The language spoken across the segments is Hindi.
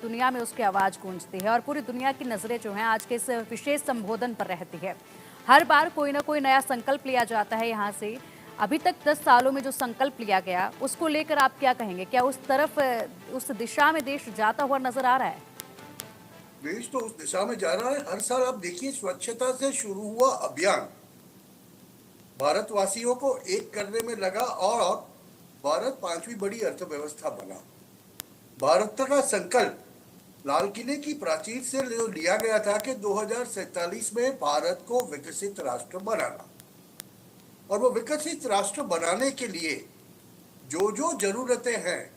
दुनिया में उसकी आवाज़ गूंजती है और पूरी दुनिया की नज़रें जो हैं आज के इस विशेष संबोधन पर रहती है। हर बार कोई ना कोई नया संकल्प लिया जाता है यहाँ से। अभी तक 10 सालों में जो संकल्प लिया गया, उसको लेकर आप क्या कहेंगे? क्या उस तरफ, उस दिशा में देश जाता हुआ नज़र आ रहा है? देश तो उस दिशा में जा रहा है। हर साल आप देखिए, स्वच्छता से शुरू हुआ अभियान भारतवासियों को एक करने में लगा और भारत पांचवी बड़ी अर्थव्यवस्था बना। भारत का संकल्प लाल किले की प्राचीर से लिया गया था कि 2047 में भारत को विकसित राष्ट्र बनाना, और वो विकसित राष्ट्र बनाने के लिए जो जो जरूरतें हैं,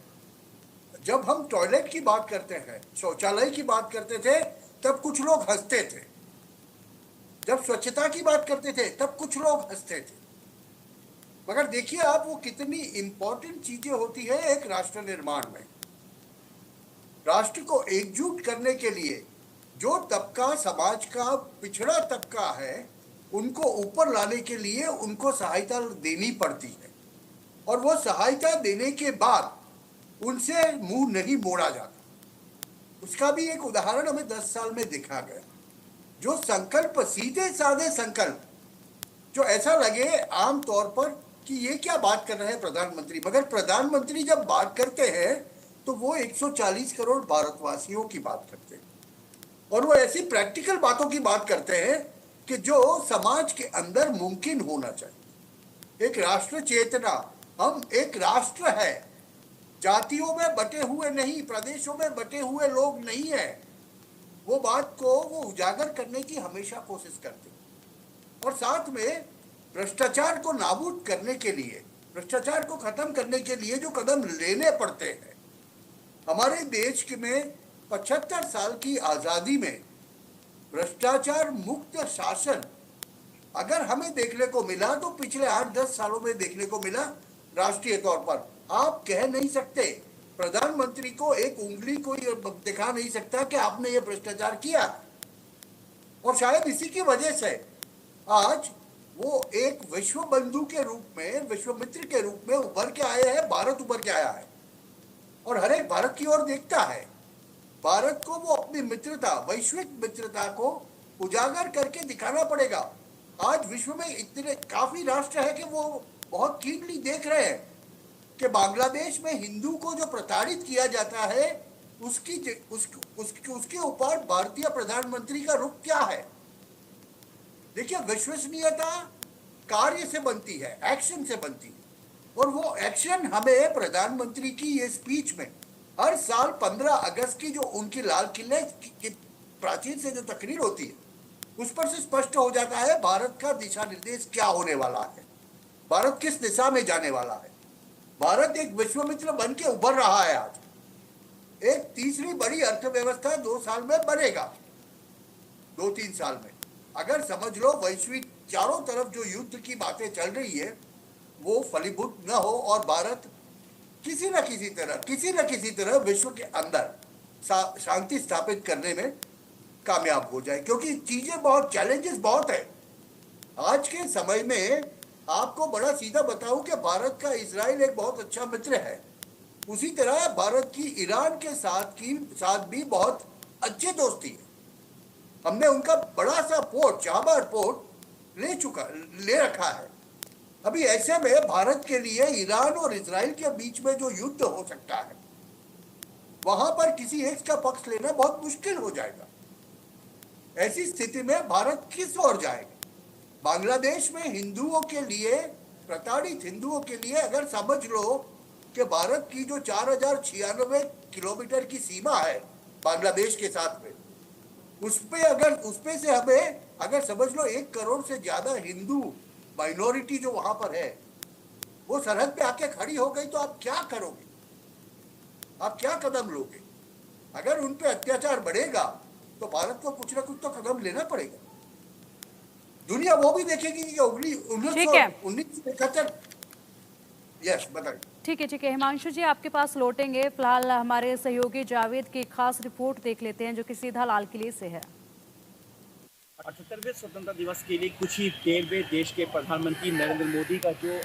जब हम टॉयलेट की बात करते हैं, शौचालय की बात करते थे, तब कुछ लोग हंसते थे। जब स्वच्छता की बात करते थे तब कुछ लोग हंसते थे। मगर देखिए आप, वो कितनी इंपॉर्टेंट चीजें होती है एक राष्ट्र निर्माण में। राष्ट्र को एकजुट करने के लिए जो तबका, समाज का पिछड़ा तबका है, उनको ऊपर लाने के लिए उनको सहायता देनी पड़ती है, और वो सहायता देने के बाद उनसे मुंह नहीं मोड़ा जाता। उसका भी एक उदाहरण हमें 10 साल में दिखा गया। जो संकल्प, सीधे साधे संकल्प, जो ऐसा लगे आम तौर पर कि ये क्या बात कर रहे हैं प्रधानमंत्री, मगर प्रधानमंत्री जब बात करते हैं तो वो 140 करोड़ भारतवासियों की बात करते हैं, और वो ऐसी प्रैक्टिकल बातों की बात करते हैं कि जो समाज के अंदर मुमकिन होना चाहिए। एक राष्ट्र चेतना, हम एक राष्ट्र है, जातियों में बटे हुए नहीं, प्रदेशों में बटे हुए लोग नहीं है। वो बात को वो उजागर करने की हमेशा कोशिश करते हैं। और साथ में भ्रष्टाचार को नाबूद करने के लिए, भ्रष्टाचार को खत्म करने के लिए जो कदम लेने पड़ते हैं, हमारे देश में 75 साल की आजादी में भ्रष्टाचार मुक्त शासन अगर हमें देखने को मिला तो पिछले 8-10 सालों में देखने को मिला। राष्ट्रीय तौर पर आप कह नहीं सकते, प्रधानमंत्री को एक उंगली कोई दिखा नहीं सकता कि आपने ये भ्रष्टाचार किया। और शायद इसी की वजह से आज वो एक विश्व बंधु के रूप में, विश्व मित्र के रूप में उभर के आए हैं। भारत उभर के आया है और हर एक भारत की ओर देखता है। भारत को वो अपनी मित्रता, वैश्विक मित्रता को उजागर करके दिखाना पड़ेगा। आज विश्व में इतने काफी राष्ट्र है कि वो बहुत कीनली देख रहे हैं कि बांग्लादेश में हिंदू को जो प्रताड़ित किया जाता है, उसके ऊपर भारतीय प्रधानमंत्री का रुख क्या है। देखिए, विश्वसनीयता कार्य से बनती है, एक्शन से बनती है, और वो एक्शन हमें प्रधानमंत्री की ये स्पीच में हर साल 15 अगस्त की जो उनकी लाल किले की प्राचीर से जो तकरीर होती है, उस पर से स्पष्ट हो जाता है भारत का दिशा निर्देश क्या होने वाला है, भारत किस दिशा में जाने वाला है। भारत एक विश्वमित्र बन के उभर रहा है। आज एक तीसरी बड़ी अर्थव्यवस्था 2 साल में बनेगा, 2-3 साल में। अगर समझ लो वैश्विक चारों तरफ जो युद्ध की बातें चल रही है वो फलीभूत न हो और भारत किसी न किसी तरह विश्व के अंदर शांति स्थापित करने में कामयाब हो जाए, क्योंकि चीजें बहुत, चैलेंजेस बहुत है आज के समय में। आपको बड़ा सीधा बताऊं कि भारत का इजराइल एक बहुत अच्छा मित्र है, उसी तरह भारत की ईरान के साथ भी बहुत अच्छी दोस्ती है। हमने उनका बड़ा सा पोर्ट, चाबहार पोर्ट ले रखा है। अभी ऐसे में भारत के लिए ईरान और इजराइल के बीच में जो युद्ध हो सकता है, वहां पर किसी एक का पक्ष लेना बहुत मुश्किल हो जाएगा। ऐसी स्थिति में भारत किस ओर जाएगा? बांग्लादेश में हिंदुओं के लिए, प्रताड़ित हिंदुओं के लिए अगर समझ लो कि भारत की जो 4096 किलोमीटर की सीमा है बांग्लादेश के साथ में, उसपे से हमें अगर समझ लो 1 करोड़ से ज्यादा हिंदू माइनॉरिटी जो वहां पर है, वो सरहद पे आके खड़ी हो गई, तो आप क्या करोगे? आप क्या कदम लोगे? अगर उन पे अत्याचार बढ़ेगा तो भारत को कुछ ना कुछ तो कदम लेना पड़ेगा। दुनिया वो भी देखेगी कि 1971। यस, बताइए। ठीक है हिमांशु जी, आपके पास लौटेंगे। फिलहाल हमारे सहयोगी जावेद की खास रिपोर्ट देख लेते हैं जो कि सीधा लाल किले से है। 78वें स्वतंत्रता दिवस के लिए कुछ ही देर में देश के प्रधानमंत्री नरेंद्र मोदी का जो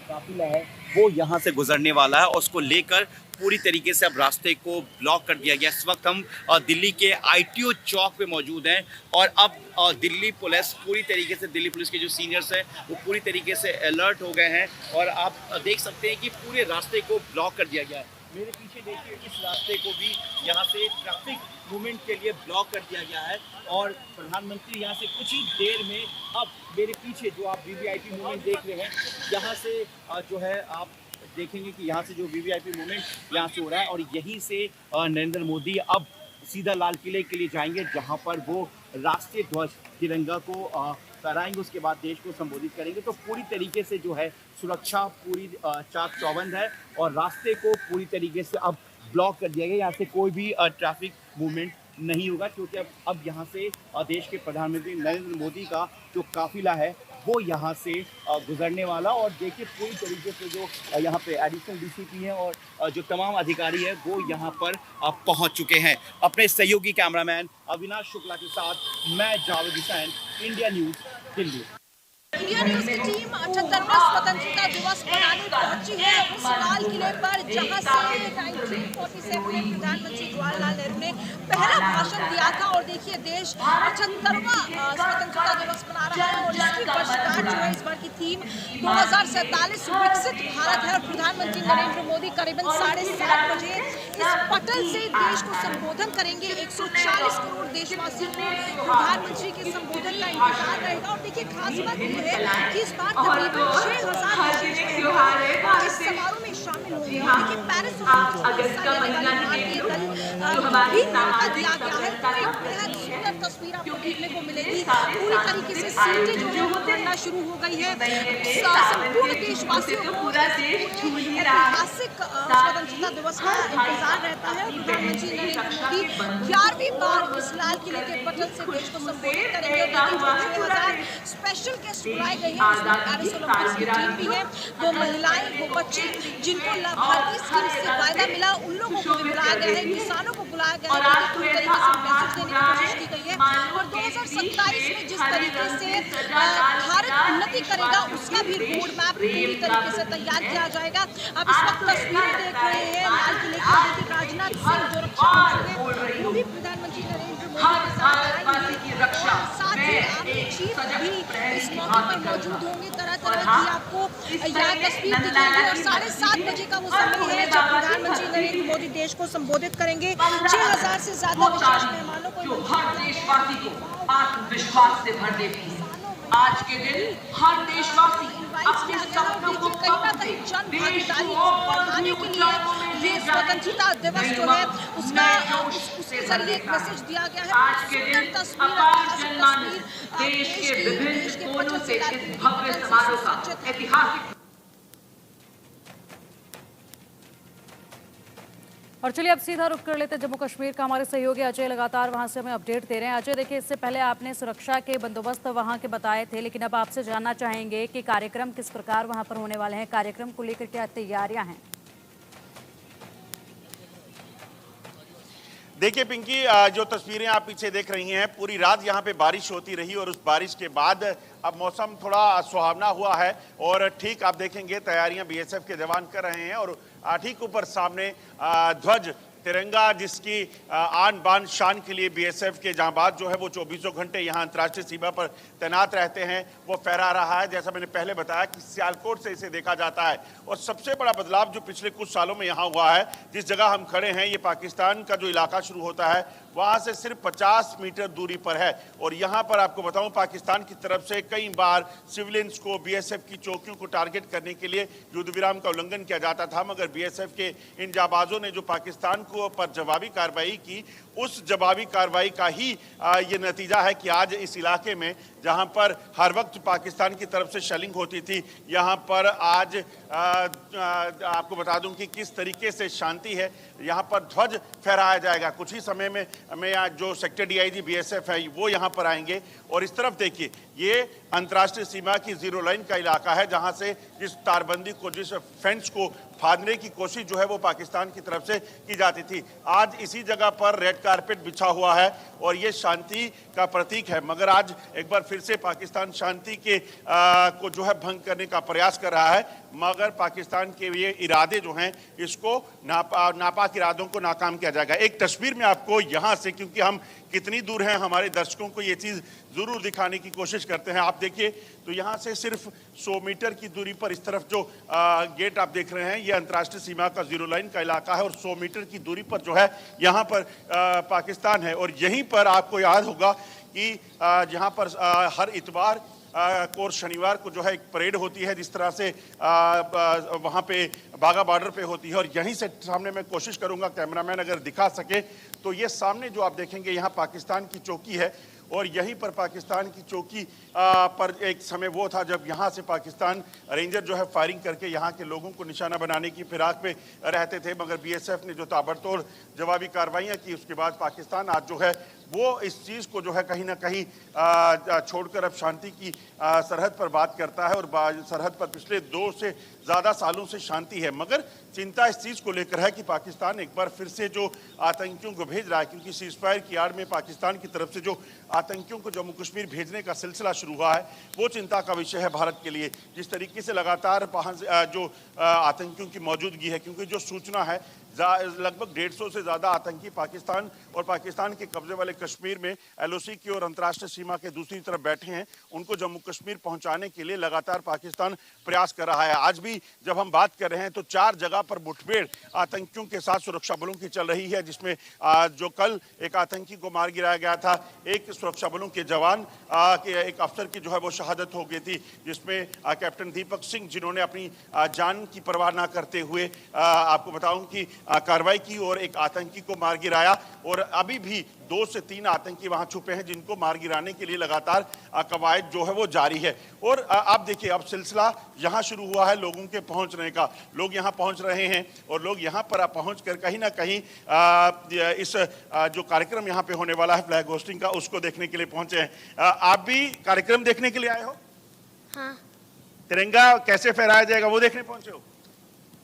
काफिला है वो यहाँ से गुजरने वाला है और उसको लेकर पूरी तरीके से अब रास्ते को ब्लॉक कर दिया गया। इस वक्त हम दिल्ली के ITO चौक पे मौजूद हैं और अब दिल्ली पुलिस पूरी तरीके से, दिल्ली पुलिस के जो सीनियर्स हैं वो पूरी तरीके से अलर्ट हो गए हैं और आप देख सकते हैं कि पूरे रास्ते को ब्लॉक कर दिया गया है। मेरे पीछे देखिए, इस रास्ते को भी यहाँ से ट्रैफिक मूवमेंट के लिए ब्लॉक कर दिया गया है और प्रधानमंत्री यहाँ से कुछ ही देर में, अब मेरे पीछे जो आप VVIP मूवमेंट देख रहे हैं, यहाँ से जो है आप देखेंगे कि यहाँ से जो VVIP मूवमेंट यहाँ से हो रहा है और यहीं से नरेंद्र मोदी अब सीधा लाल किले के लिए जाएंगे जहाँ पर वो राष्ट्रीय ध्वज तिरंगा को फहराएंगे, उसके बाद देश को संबोधित करेंगे। तो पूरी तरीके से जो है सुरक्षा पूरी चाक चौबंद है और रास्ते को पूरी तरीके से अब ब्लॉक कर दिया गया। यहाँ से कोई भी ट्रैफिक मूवमेंट नहीं होगा क्योंकि अब यहाँ से देश के प्रधानमंत्री नरेंद्र मोदी का जो काफिला है वो यहाँ से गुजरने वाला। और देखिए पूरी तरीके से जो यहाँ पे एडिशनल DCP हैं और जो तमाम अधिकारी हैं वो यहाँ पर पहुँच चुके हैं। अपने सहयोगी कैमरामैन अविनाश शुक्ला के साथ मैं Javed Hussain, India news, Delhi. India news की टीम 78वां स्वतंत्रता दिवस मनाने पहुंची है उस लाल किले पर जहां से 1947 में प्रधानमंत्री जवाहरलाल नेहरू ने पहला भाषण दिया था। और देखिए देश 78वां स्वतंत्रता दिवस मना रहा है और इसकी वर्षगांठ जो है इस बार की थीम 2047 विकसित भारत है। और प्रधानमंत्री नरेंद्र मोदी करीबन 7:30 बजे इस पटल से देश को संबोधन करेंगे। 140 करोड़ देशवासियों को प्रधानमंत्री के संबोधन का इंतजार रहेगा। और देखिए खास बात यह है कि इस बार तकरीबन 6000 इस समारोह में शामिल होंगे। देखिए पेरिस दिया गया है तो एक बेहद सुंदर तस्वीर आपको देखने को मिलेगी। पूरी तरीके से सीटें जो है वो भरना शुरू हो गई है। संपूर्ण देशवासियों को ऐतिहासिक स्वतंत्रता दिवस का इंतजार रहता है। प्रधानमंत्री नरेंद्र मोदी 11वीं बार इस लाल किले के पटल से देश को संबोधित करेंगे। 6000 स्पेशल गेस्ट बुलाए गए हैं। उसमें पेरिस ओलंपिक्स की टीम भी है, वो महिलाएं, वो बच्चे जिनको लाभार्थी स्कीम से फायदा मिला उन लोगों को भी बुलाया गया है, किसानों को बुलाया गया है। पूरी तरीके से मैसेज देने की कोशिश की गई है। और 2027 में जिस तरीके से भारत उन्नति करेगा उसका भी रोड मैप पूरी तरीके से तैयार किया जाएगा। अब इस वक्त तस्वीरें देख रहे हैं लाल किले की। राजनाथ सिंह जो रक्षा मंत्री हैं वो भी प्रधानमंत्री नरेंद्र मोदी के साथ आएंगे और साथ ही आर्मी चीफ भी इस मौके पर मौजूद होंगे। तरह तरह की आपको यहाँ तस्वीर दिखेगी और 7:30 बजे का वो समय है जब प्रधानमंत्री नरेंद्र मोदी देश को संबोधित करेंगे। 6000 से ज्यादा विशेष मेहमानों को हर देशवासी को आत्मविश्वास से भर देती है। आज के दिन हर देशवासी अपने सपनों को जन भागीदारी को बढ़ाने के लिए ये स्वतंत्रता दिवस जो है उसके जरिए एक मैसेज दिया गया है। आज के दिन अपार जनमानस देश के विभिन्न कोनों से इस भव्य समारोह का ऐतिहासिक। और चलिए अब सीधा रुख कर लेते हैं जम्मू कश्मीर का। हमारे सहयोगी अजय लगातार वहां से हमें अपडेट दे रहे हैं। अजय देखिए, इससे पहले आपने सुरक्षा के बंदोबस्त वहां के बताए थे, लेकिन अब आपसे जानना चाहेंगे कि कार्यक्रम किस प्रकार वहां पर होने वाले हैं, कार्यक्रम को लेकर क्या तैयारियां हैं। देखिए पिंकी, जो तस्वीरें आप पीछे देख रही हैं, पूरी रात यहाँ पे बारिश होती रही और उस बारिश के बाद अब मौसम थोड़ा सुहावना हुआ है और ठीक आप देखेंगे तैयारियां BSF के जवान कर रहे हैं और ठीक ऊपर सामने ध्वज तिरंगा जिसकी आन बान शान के लिए BSF के जांबाज जो है वो 24 घंटे यहाँ अंतर्राष्ट्रीय सीमा पर तैनात रहते हैं, वो फहरा रहा है। जैसा मैंने पहले बताया कि सियालकोट से इसे देखा जाता है। और सबसे बड़ा बदलाव जो पिछले कुछ सालों में यहाँ हुआ है, जिस जगह हम खड़े हैं ये पाकिस्तान का जो इलाका शुरू होता है वहाँ से सिर्फ 50 मीटर दूरी पर है। और यहाँ पर आपको बताऊँ पाकिस्तान की तरफ से कई बार सिविलियंस को BSF की चौकियों को टारगेट करने के लिए युद्ध विराम का उल्लंघन किया जाता था, मगर BSF के इन जाबाजों ने जो पाकिस्तान को पर जवाबी कार्रवाई की, उस जवाबी कार्रवाई का ही ये नतीजा है कि आज इस इलाके में जहां पर हर वक्त पाकिस्तान की तरफ से शेलिंग होती थी, यहां पर आज आपको बता दूं कि किस तरीके से शांति है। यहां पर ध्वज फहराया जाएगा कुछ ही समय में। मैं जो सेक्टर DIG BSF है वो यहां पर आएंगे और इस तरफ देखिए, ये अंतर्राष्ट्रीय सीमा की जीरो लाइन का इलाका है, जहां से जिस तारबंदी को, जिस फेंस को फाड़ने की कोशिश जो है वो पाकिस्तान की तरफ से की जाती थी। आज इसी जगह पर रेड कारपेट बिछा हुआ है और ये शांति का प्रतीक है, मगर आज एक बार फिर से पाकिस्तान शांति के को जो है भंग करने का प्रयास कर रहा है, मगर पाकिस्तान के ये इरादे जो हैं इसको नापाक इरादों को नाकाम किया जाएगा। एक तस्वीर में आपको यहाँ से, क्योंकि हम कितनी दूर हैं, हमारे दर्शकों को ये चीज़ ज़रूर दिखाने की कोशिश करते हैं। आप देखिए तो यहाँ से सिर्फ 100 मीटर की दूरी पर इस तरफ जो गेट आप देख रहे हैं, ये अंतर्राष्ट्रीय सीमा का जीरो लाइन का इलाका है और 100 मीटर की दूरी पर जो है यहाँ पर पाकिस्तान है। और यहीं पर आपको याद होगा कि जहाँ पर हर इतवार और शनिवार को जो है एक परेड होती है, जिस तरह से वहाँ पे बाघा बॉर्डर पे होती है। और यहीं से सामने मैं कोशिश करूँगा कैमरामैन अगर दिखा सके तो ये सामने जो आप देखेंगे यहाँ पाकिस्तान की चौकी है और यहीं पर पाकिस्तान की चौकी पर एक समय वो था जब यहाँ से पाकिस्तान रेंजर जो है फायरिंग करके यहाँ के लोगों को निशाना बनाने की फिराक पे रहते थे, मगर बीएसएफ ने जो ताबड़तोड़ जवाबी कार्रवाइयाँ की उसके बाद पाकिस्तान आज जो है वो इस चीज़ को जो है कहीं ना कहीं छोड़कर अब शांति की सरहद पर बात करता है और सरहद पर पिछले 2 से ज़्यादा सालों से शांति है। मगर चिंता इस चीज़ को लेकर है कि पाकिस्तान एक बार फिर से जो आतंकियों को भेज रहा है, क्योंकि सीज़फायर की आड़ में पाकिस्तान की तरफ से जो आतंकियों को जम्मू कश्मीर भेजने का सिलसिला शुरू हुआ है वो चिंता का विषय है भारत के लिए। जिस तरीके से लगातार वहाँ जो आतंकियों की मौजूदगी है, क्योंकि जो सूचना है लगभग 150 से ज़्यादा आतंकी पाकिस्तान और पाकिस्तान के कब्जे वाले कश्मीर में एलओसी की और अंतर्राष्ट्रीय सीमा के दूसरी तरफ बैठे हैं, उनको जम्मू कश्मीर पहुंचाने के लिए लगातार पाकिस्तान प्रयास कर रहा है। आज भी जब हम बात कर रहे हैं तो 4 जगह पर मुठभेड़ आतंकियों के साथ सुरक्षा बलों की चल रही है, जिसमें जो कल एक आतंकी को मार गिराया गया था, एक सुरक्षा बलों के जवान के एक अफसर की जो है वो शहादत हो गई थी, जिसमें कैप्टन दीपक सिंह जिन्होंने अपनी जान की परवाह ना करते हुए आपको बताऊं कि कार्रवाई की और एक आतंकी को मार गिराया। और अभी भी 2 से 3 आतंकी वहां छुपे हैं जिनको मार गिराने के लिए लगातार कवायद जो है वो जारी है। और आप देखिए अब सिलसिला यहाँ शुरू हुआ है लोगों के पहुंचने का, लोग यहाँ पहुंच रहे हैं और लोग यहाँ पर पहुंच कर कहीं ना कहीं इस जो कार्यक्रम यहाँ पे होने वाला है फ्लैग होस्टिंग का, उसको देखने के लिए पहुंचे हैं। आप भी कार्यक्रम देखने के लिए आए हो? हाँ। तिरंगा कैसे फहराया जाएगा वो देखने पहुंचे हो?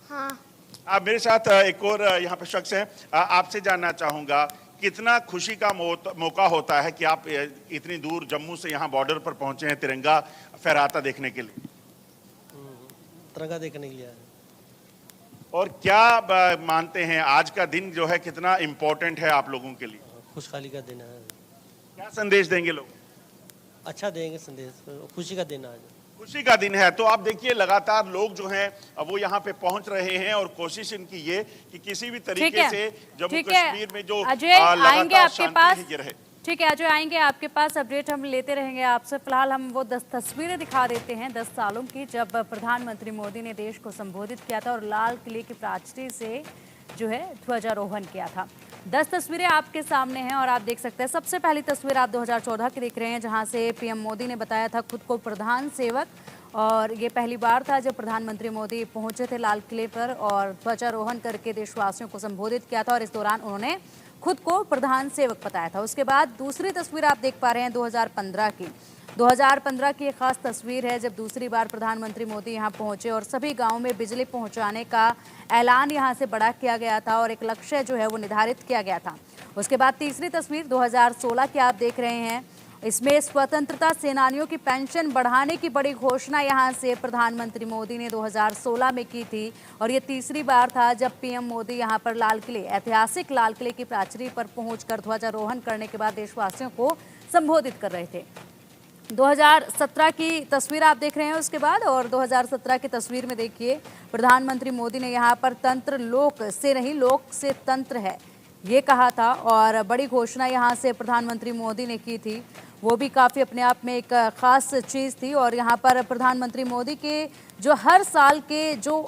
हाँ। आप मेरे साथ एक और यहाँ पे शख्स हैं, आपसे जानना चाहूंगा कितना खुशी का मौका होता है कि आप इतनी दूर जम्मू से यहाँ बॉर्डर पर पहुंचे हैं तिरंगा फहराता देखने के लिए? तिरंगा देखने के लिए। और क्या मानते हैं आज का दिन जो है कितना इम्पोर्टेंट है आप लोगों के लिए? खुशहाली का दिन है। क्या संदेश देंगे लोग? अच्छा देंगे संदेश, खुशी का दिन आज, खुशी का दिन है। तो आप देखिए लगातार लोग जो हैं वो यहाँ पे पहुंच रहे हैं और कोशिश इनकी ये कि किसी भी तरीके से जम्मू कश्मीर में जो आएंगे आपके पास, ये रहे। ठीक है अजय, आएंगे आपके पास, अपडेट हम लेते रहेंगे आपसे। फिलहाल हम वो 10 तस्वीरें दिखा देते हैं 10 सालों की, जब प्रधानमंत्री मोदी ने देश को संबोधित किया था और लाल किले की प्राचीर से जो है ध्वजारोहण किया था। 10 तस्वीरें आपके सामने हैं और आप देख सकते हैं। सबसे पहली तस्वीर आप 2014 की देख रहे हैं, जहां से पीएम मोदी ने बताया था खुद को प्रधान सेवक, और ये पहली बार था जब प्रधानमंत्री मोदी पहुंचे थे लाल किले पर और ध्वजारोहण करके देशवासियों को संबोधित किया था और इस दौरान उन्होंने खुद को प्रधान सेवक बताया था। उसके बाद दूसरी तस्वीर आप देख पा रहे हैं 2015 की। 2015 की एक खास तस्वीर है जब दूसरी बार प्रधानमंत्री मोदी यहां पहुंचे और सभी गांवों में बिजली पहुंचाने का ऐलान यहां से बड़ा किया गया था और एक लक्ष्य जो है वो निर्धारित किया गया था। उसके बाद तीसरी तस्वीर 2016 की आप देख रहे हैं, इसमें स्वतंत्रता सेनानियों की पेंशन बढ़ाने की बड़ी घोषणा यहां से प्रधानमंत्री मोदी ने 2016 में की थी और ये तीसरी बार था जब पीएम मोदी यहां पर लाल किले, ऐतिहासिक लाल किले की प्राचीर पर पहुंचकर ध्वजारोहण करने के बाद देशवासियों को संबोधित कर रहे थे। 2017 की तस्वीर आप देख रहे हैं उसके बाद, और 2017 की तस्वीर में देखिए प्रधानमंत्री मोदी ने यहाँ पर तंत्र लोक से नहीं लोक से तंत्र है ये कहा था और बड़ी घोषणा यहाँ से प्रधानमंत्री मोदी ने की थी, वो भी काफ़ी अपने आप में एक ख़ास चीज़ थी। और यहाँ पर प्रधानमंत्री मोदी के जो हर साल के जो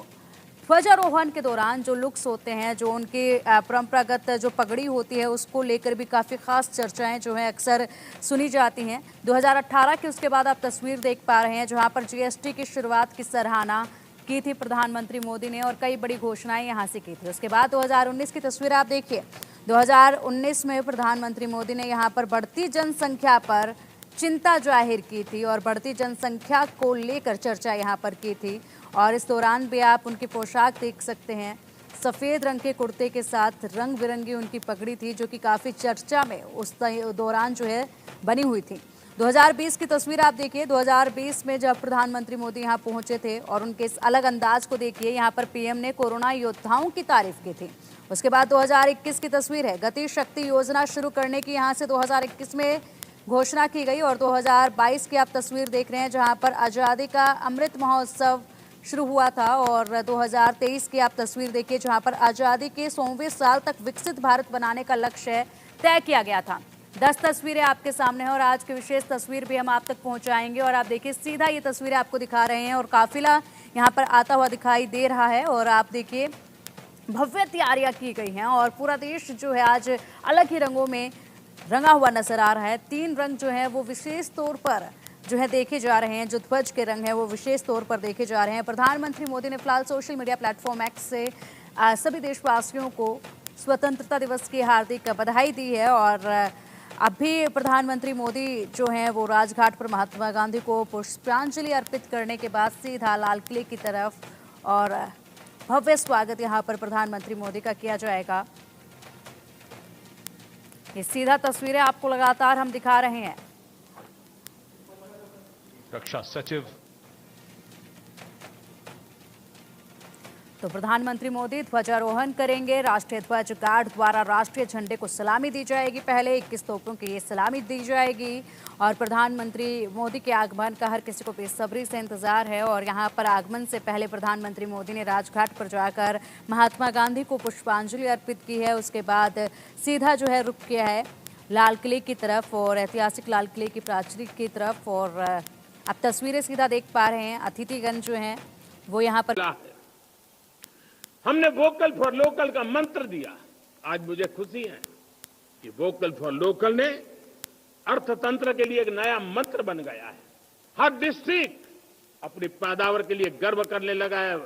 ध्वजारोहण के दौरान जो लुक्स होते हैं, जो उनके परंपरागत जो पगड़ी होती है उसको लेकर भी काफ़ी ख़ास चर्चाएं जो हैं अक्सर सुनी जाती हैं। 2018 के उसके बाद आप तस्वीर देख पा रहे हैं जहां पर जीएसटी की शुरुआत की सराहना की थी प्रधानमंत्री मोदी ने और कई बड़ी घोषणाएं यहां से की थी। उसके बाद 2019 की तस्वीर आप देखिए, 2019 में प्रधानमंत्री मोदी ने यहां पर बढ़ती जनसंख्या पर चिंता जाहिर की थी और बढ़ती जनसंख्या को लेकर चर्चा यहाँ पर की थी। और इस दौरान भी आप उनकी पोशाक देख सकते हैं, सफ़ेद रंग के कुर्ते के साथ रंग बिरंगी उनकी पगड़ी थी, जो कि काफ़ी चर्चा में उस दौरान जो है बनी हुई थी। 2020 की तस्वीर आप देखिए, 2020 में जब प्रधानमंत्री मोदी यहाँ पहुंचे थे और उनके इस अलग अंदाज को देखिए, यहाँ पर पीएम ने कोरोना योद्धाओं की तारीफ की थी। उसके बाद 2021 की तस्वीर है, गति शक्ति योजना शुरू करने की यहाँ से 2021 में घोषणा की गई। और 2022 की आप तस्वीर देख रहे हैं, जहाँ पर आज़ादी का अमृत महोत्सव शुरू हुआ था। और 2023 की आप तस्वीर देखिए, जहाँ पर आज़ादी के 100वें साल तक विकसित भारत बनाने का लक्ष्य तय किया गया था। 10 तस्वीरें आपके सामने हैं और आज की विशेष तस्वीर भी हम आप तक पहुंचाएंगे। और आप देखिए, सीधा ये तस्वीरें आपको दिखा रहे हैं और काफिला यहाँ पर आता हुआ दिखाई दे रहा है। और आप देखिए, भव्य तैयारियां की गई हैं और पूरा देश जो है आज अलग ही रंगों में रंगा हुआ नजर आ रहा है। 3 रंग जो है वो विशेष तौर पर जो है देखे जा रहे हैं, जो ध्वज के रंग है वो विशेष तौर पर देखे जा रहे हैं। प्रधानमंत्री मोदी ने फिलहाल सोशल मीडिया प्लेटफॉर्म एक्स से सभी देशवासियों को स्वतंत्रता दिवस की हार्दिक बधाई दी है। और अभी प्रधानमंत्री मोदी जो हैं वो राजघाट पर महात्मा गांधी को पुष्पांजलि अर्पित करने के बाद सीधा लाल किले की तरफ, और भव्य स्वागत यहां पर प्रधानमंत्री मोदी का किया जाएगा। ये सीधा तस्वीरें आपको लगातार हम दिखा रहे हैं। रक्षा सचिव तो प्रधानमंत्री मोदी ध्वजारोहण करेंगे, राष्ट्रीय ध्वज गार्ड द्वारा राष्ट्रीय झंडे को सलामी दी जाएगी। पहले 21 तोपों की ये सलामी दी जाएगी और प्रधानमंत्री मोदी के आगमन का हर किसी को बेसब्री से इंतजार है। और यहाँ पर आगमन से पहले प्रधानमंत्री मोदी ने राजघाट पर जाकर महात्मा गांधी को पुष्पांजलि अर्पित की है। उसके बाद सीधा जो है रुख किया है लाल किले की तरफ और ऐतिहासिक लाल किले की प्राचीर की तरफ। और आप तस्वीरें सीधा देख पा रहे हैं, अतिथिगण जो हैं वो यहाँ पर। हमने वोकल फॉर लोकल का मंत्र दिया। आज मुझे खुशी है कि वोकल फॉर लोकल ने अर्थतंत्र के लिए एक नया मंत्र बन गया है। हर डिस्ट्रिक्ट अपनी पैदावार के लिए गर्व करने लगा है।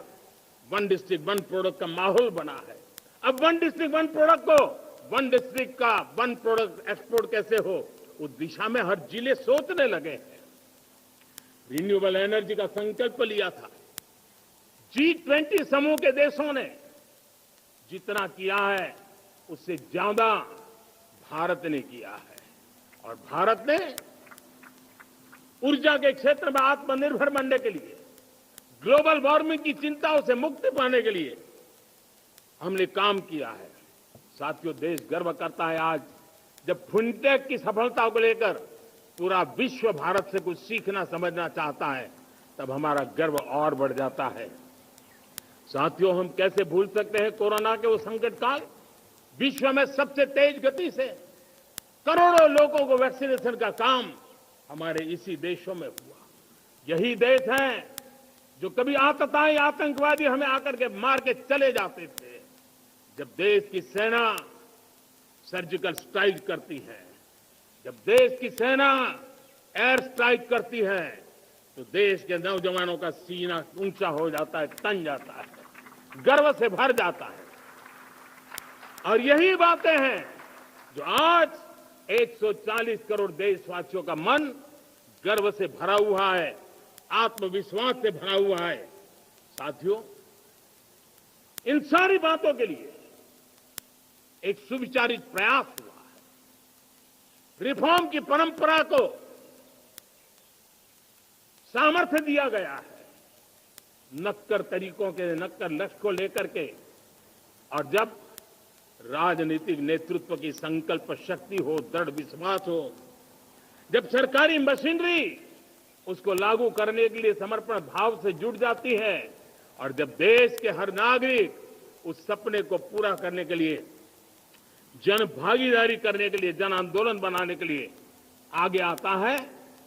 1 डिस्ट्रिक्ट 1 प्रोडक्ट का माहौल बना है। अब 1 डिस्ट्रिक्ट 1 प्रोडक्ट को 1 डिस्ट्रिक्ट का 1 प्रोडक्ट एक्सपोर्ट कैसे हो, उस दिशा में हर जिले सोचने लगे हैं। रिन्यूएबल एनर्जी का संकल्प लिया था। G20 समूह के देशों ने जितना किया है उससे ज्यादा भारत ने किया है। और भारत ने ऊर्जा के क्षेत्र में आत्मनिर्भर बनने के लिए, ग्लोबल वार्मिंग की चिंताओं से मुक्ति पाने के लिए हमने काम किया है। साथियों, देश गर्व करता है आज जब फिनटेक की सफलता को लेकर पूरा विश्व भारत से कुछ सीखना समझना चाहता है, तब हमारा गर्व और बढ़ जाता है। साथियों, हम कैसे भूल सकते हैं कोरोना के वो संकट काल। विश्व में सबसे तेज गति से करोड़ों लोगों को वैक्सीनेशन का काम हमारे इसी देशों में हुआ। यही देश हैं जो कभी आतताई आतंकवादी हमें आकर के मार के चले जाते थे। जब देश की सेना सर्जिकल स्ट्राइक करती है, जब देश की सेना एयर स्ट्राइक करती है, तो देश के नौजवानों का सीना ऊंचा हो जाता है, तन जाता है, गर्व से भर जाता है। और यही बातें हैं जो आज 140 करोड़ देशवासियों का मन गर्व से भरा हुआ है, आत्मविश्वास से भरा हुआ है। साथियों, इन सारी बातों के लिए एक सुविचारित प्रयास हुआ है। रिफॉर्म की परंपरा को सामर्थ्य दिया गया है। नक्कर तरीकों के, नक्कर लक्ष्य को लेकर के, और जब राजनीतिक नेतृत्व की संकल्प शक्ति हो, दृढ़ विश्वास हो, जब सरकारी मशीनरी उसको लागू करने के लिए समर्पण भाव से जुट जाती है, और जब देश के हर नागरिक उस सपने को पूरा करने के लिए, जन भागीदारी करने के लिए, जन आंदोलन बनाने के लिए आगे आता है,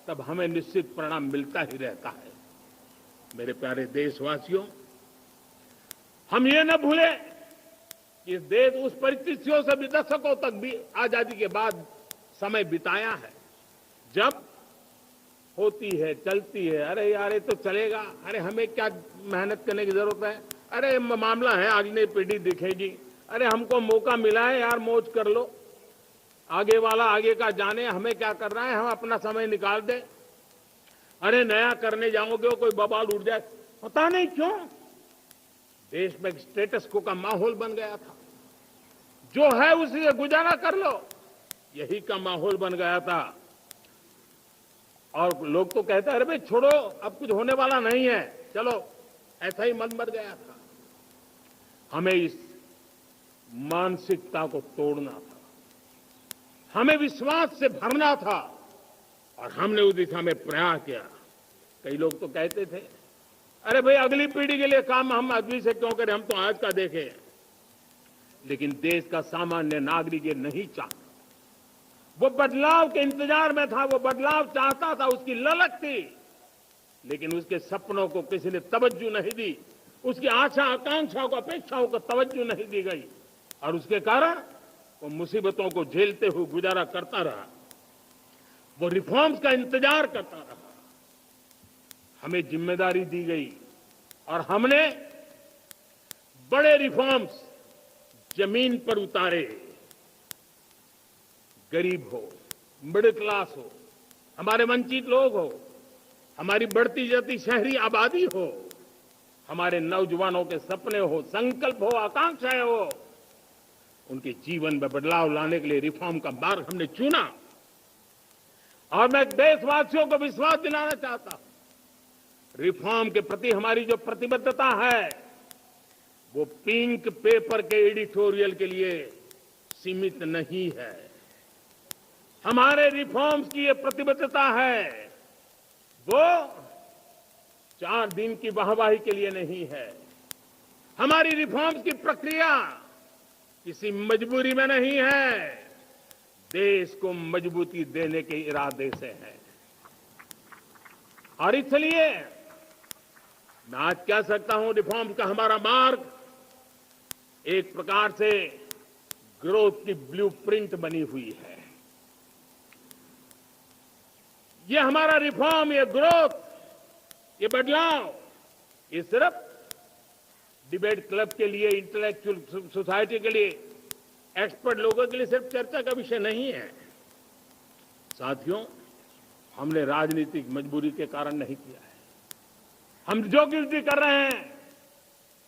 तब हमें निश्चित परिणाम मिलता ही रहता है। मेरे प्यारे देशवासियों, हम ये न भूलें कि देश उस परिस्थितियों से भी दशकों तक भी आजादी के बाद समय बिताया है, जब होती है, चलती है, अरे यार ये तो चलेगा, अरे हमें क्या मेहनत करने की जरूरत है, अरे मामला है, अगली पीढ़ी दिखेगी, अरे हमको मौका मिला है यार, मौज कर लो। आगे वाला आगे का जाने, हमें क्या कर रहा है, हम अपना समय निकाल दे। अरे नया करने जाओगे कोई बवाल उठ जाए, पता नहीं क्यों देश में स्टेटस को का माहौल बन गया था। जो है उसी से गुजारा कर लो, यही का माहौल बन गया था। और लोग तो कहते हैं अरे भाई छोड़ो, अब कुछ होने वाला नहीं है, चलो, ऐसा ही मन बन गया था। हमें इस मानसिकता को तोड़ना था, हमें विश्वास से भरना था, और हमने उस दिशा में प्रयास किया। कई लोग तो कहते थे अरे भाई अगली पीढ़ी के लिए काम हम अभी से क्यों करें, हम तो आज का देखें। लेकिन देश का सामान्य नागरिक ये नहीं चाहता, वो बदलाव के इंतजार में था, वो बदलाव चाहता था, उसकी ललक थी, लेकिन उसके सपनों को किसी ने तवज्जो नहीं दी, उसकी आशा आकांक्षाओं को अपेक्षाओं को तवज्जो नहीं दी गई, और उसके कारण वो मुसीबतों को झेलते हुए गुजारा करता रहा, वो रिफॉर्म्स का इंतजार करता रहा। हमें जिम्मेदारी दी गई और हमने बड़े रिफॉर्म्स जमीन पर उतारे। गरीब हो, मिडिल क्लास हो, हमारे वंचित लोग हो, हमारी बढ़ती जाती शहरी आबादी हो, हमारे नौजवानों के सपने हो, संकल्प हो, आकांक्षाएं हो, उनके जीवन में बदलाव लाने के लिए रिफॉर्म का मार्ग हमने चुना। और मैं देशवासियों को विश्वास दिलाना चाहता हूं, रिफॉर्म के प्रति हमारी जो प्रतिबद्धता है वो पिंक पेपर के एडिटोरियल के लिए सीमित नहीं है। हमारे रिफॉर्म्स की ये प्रतिबद्धता है, वो 4 दिन की वाहवाही के लिए नहीं है। हमारी रिफॉर्म्स की प्रक्रिया किसी मजबूरी में नहीं है, देश को मजबूती देने के इरादे से है। और इसलिए मैं आज कह सकता हूं, रिफॉर्म का हमारा मार्ग एक प्रकार से ग्रोथ की ब्लूप्रिंट बनी हुई है। ये हमारा रिफॉर्म, ये ग्रोथ, ये बदलाव, ये सिर्फ डिबेट क्लब के लिए, इंटेलेक्चुअल सोसाइटी के लिए, एक्सपर्ट लोगों के लिए सिर्फ चर्चा का विषय नहीं है। साथियों, हमने राजनीतिक मजबूरी के कारण नहीं किया है। हम जो कुछ भी कर रहे हैं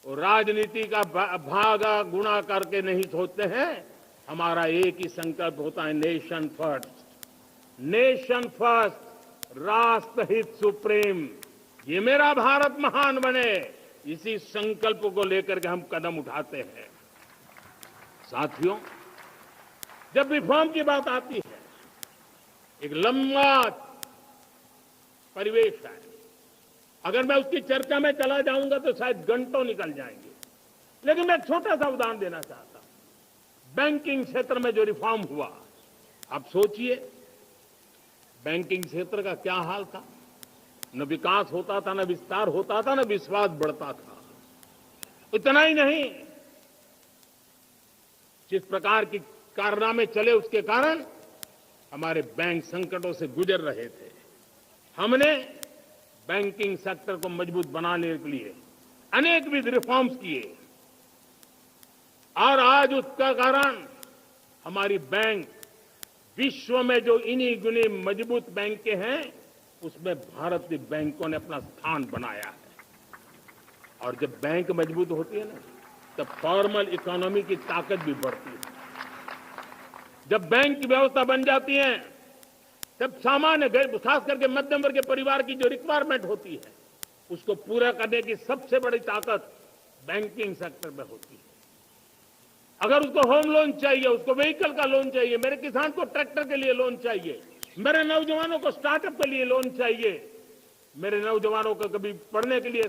वो राजनीति का भागा गुणा करके नहीं सोचते हैं। हमारा एक ही संकल्प होता है, नेशन फर्स्ट, नेशन फर्स्ट, राष्ट्र हित सुप्रीम। ये मेरा भारत महान बने, इसी संकल्प को लेकर के हम कदम उठाते हैं। साथियों, जब रिफॉर्म की बात आती है, एक लंबा परिवेश है। अगर मैं उसकी चर्चा में चला जाऊंगा तो शायद घंटों निकल जाएंगे, लेकिन मैं एक छोटा सा उदाहरण देना चाहता हूं। बैंकिंग क्षेत्र में जो रिफॉर्म हुआ, आप सोचिए बैंकिंग क्षेत्र का क्या हाल था। न विकास होता था, न विस्तार होता था, न विश्वास बढ़ता था। इतना ही नहीं, जिस प्रकार की कारनामे चले उसके कारण हमारे बैंक संकटों से गुजर रहे थे। हमने बैंकिंग सेक्टर को मजबूत बनाने के लिए अनेकविध रिफॉर्म्स किए, और आज उसका कारण हमारी बैंक विश्व में जो इन्हीं गुनी मजबूत बैंकें हैं, उसमें भारतीय बैंकों ने अपना स्थान बनाया है। और जब बैंक मजबूत होती है ना, तब फॉर्मल इकोनॉमी की ताकत भी बढ़ती है। जब बैंक की व्यवस्था बन जाती है, तब सामान्य खास करके मध्यम वर्ग के परिवार की जो रिक्वायरमेंट होती है, उसको पूरा करने की सबसे बड़ी ताकत बैंकिंग सेक्टर में होती है। अगर उसको होम लोन चाहिए, उसको व्हीकल का लोन चाहिए, मेरे किसान को ट्रैक्टर के लिए लोन चाहिए, मेरे नौजवानों को स्टार्टअप के लिए लोन चाहिए, मेरे नौजवानों को कभी पढ़ने के लिए,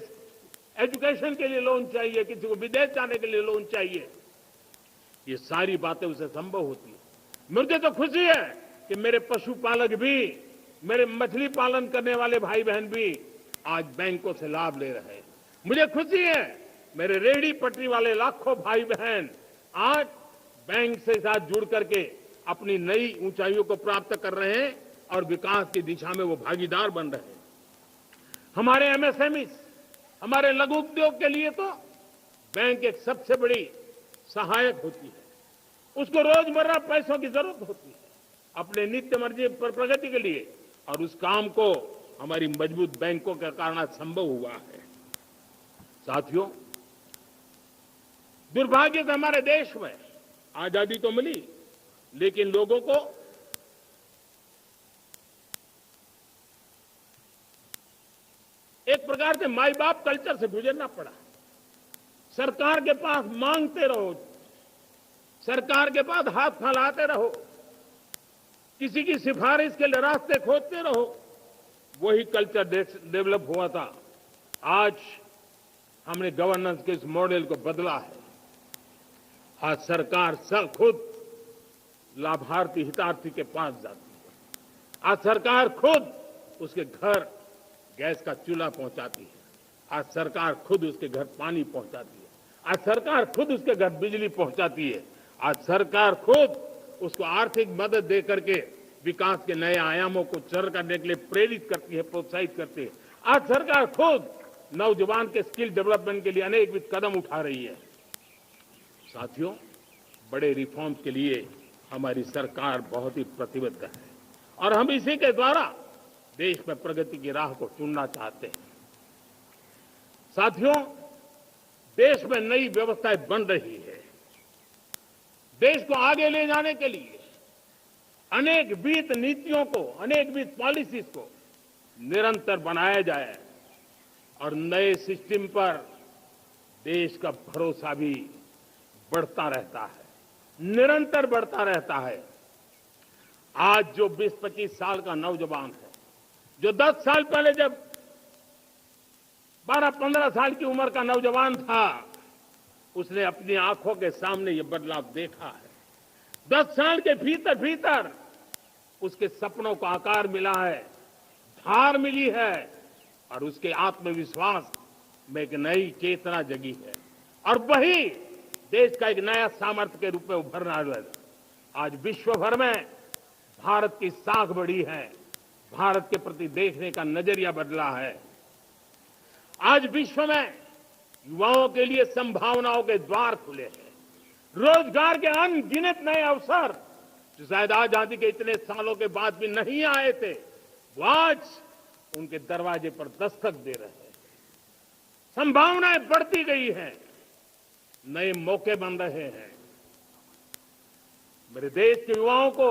एजुकेशन के लिए लोन चाहिए, किसी को विदेश जाने के लिए लोन चाहिए, ये सारी बातें उसे संभव होती है। मुझे तो खुशी है कि मेरे पशुपालक भी, मेरे मछली पालन करने वाले भाई बहन भी आज बैंकों से लाभ ले रहे हैं। मुझे खुशी है मेरे रेहड़ी पटरी वाले लाखों भाई बहन आज बैंक से साथ जुड़ करके अपनी नई ऊंचाइयों को प्राप्त कर रहे हैं और विकास की दिशा में वो भागीदार बन रहे हैं। हमारे एमएसएमई, हमारे लघु उद्योग के लिए तो बैंक एक सबसे बड़ी सहायक होती है। उसको रोजमर्रा पैसों की जरूरत होती है अपने नित्य मर्जी पर प्रगति के लिए, और उस काम को हमारी मजबूत बैंकों के कारण संभव हुआ है। साथियों, दुर्भाग्य से हमारे देश में आजादी तो मिली, लेकिन लोगों को एक प्रकार से माई बाप कल्चर से गुजरना पड़ा। सरकार के पास मांगते रहो, सरकार के पास हाथ फैलाते रहो, किसी की सिफारिश के लिए रास्ते खोजते रहो, वही कल्चर डेवलप हुआ था। आज हमने गवर्नेंस के इस मॉडल को बदला है। आज सरकार खुद लाभार्थी हितार्थी के पास जाती है। आज सरकार खुद उसके घर गैस का चूल्हा पहुंचाती है। आज सरकार खुद उसके घर पानी पहुंचाती है। आज सरकार खुद उसके घर बिजली पहुंचाती है। आज सरकार खुद उसको आर्थिक मदद दे करके विकास के नए आयामों को सर करने के लिए प्रेरित करती है, प्रोत्साहित करती है। आज सरकार खुद नौजवान के स्किल डेवलपमेंट के लिए अनेक कदम उठा रही है। साथियों, बड़े रिफॉर्म्स के लिए हमारी सरकार बहुत ही प्रतिबद्ध है और हम इसी के द्वारा देश में प्रगति की राह को चुनना चाहते हैं। साथियों, देश में नई व्यवस्थाएं बन रही है। देश को आगे ले जाने के लिए अनेक वित्त नीतियों को, अनेक वित्त पॉलिसीज को निरंतर बनाया जाए और नए सिस्टम पर देश का भरोसा भी बढ़ता रहता है, निरंतर बढ़ता रहता है। आज जो 20-25 साल का नौजवान है, जो 10 साल पहले जब 12-15 साल की उम्र का नौजवान था, उसने अपनी आंखों के सामने ये बदलाव देखा है। 10 साल के भीतर उसके सपनों को आकार मिला है, धार मिली है और उसके आत्मविश्वास में एक नई चेतना जगी है और वही देश का एक नया सामर्थ्य के रूप में उभरना है। आज विश्व भर में भारत की साख बढ़ी है, भारत के प्रति देखने का नजरिया बदला है। आज विश्व में युवाओं के लिए संभावनाओं के द्वार खुले हैं। रोजगार के अनगिनत नए अवसर जो शायद आजादी के इतने सालों के बाद भी नहीं आए थे, वो आज उनके दरवाजे पर दस्तक दे रहे हैं। संभावनाएं बढ़ती गई हैं, नए मौके बन रहे हैं। मेरे देश के युवाओं को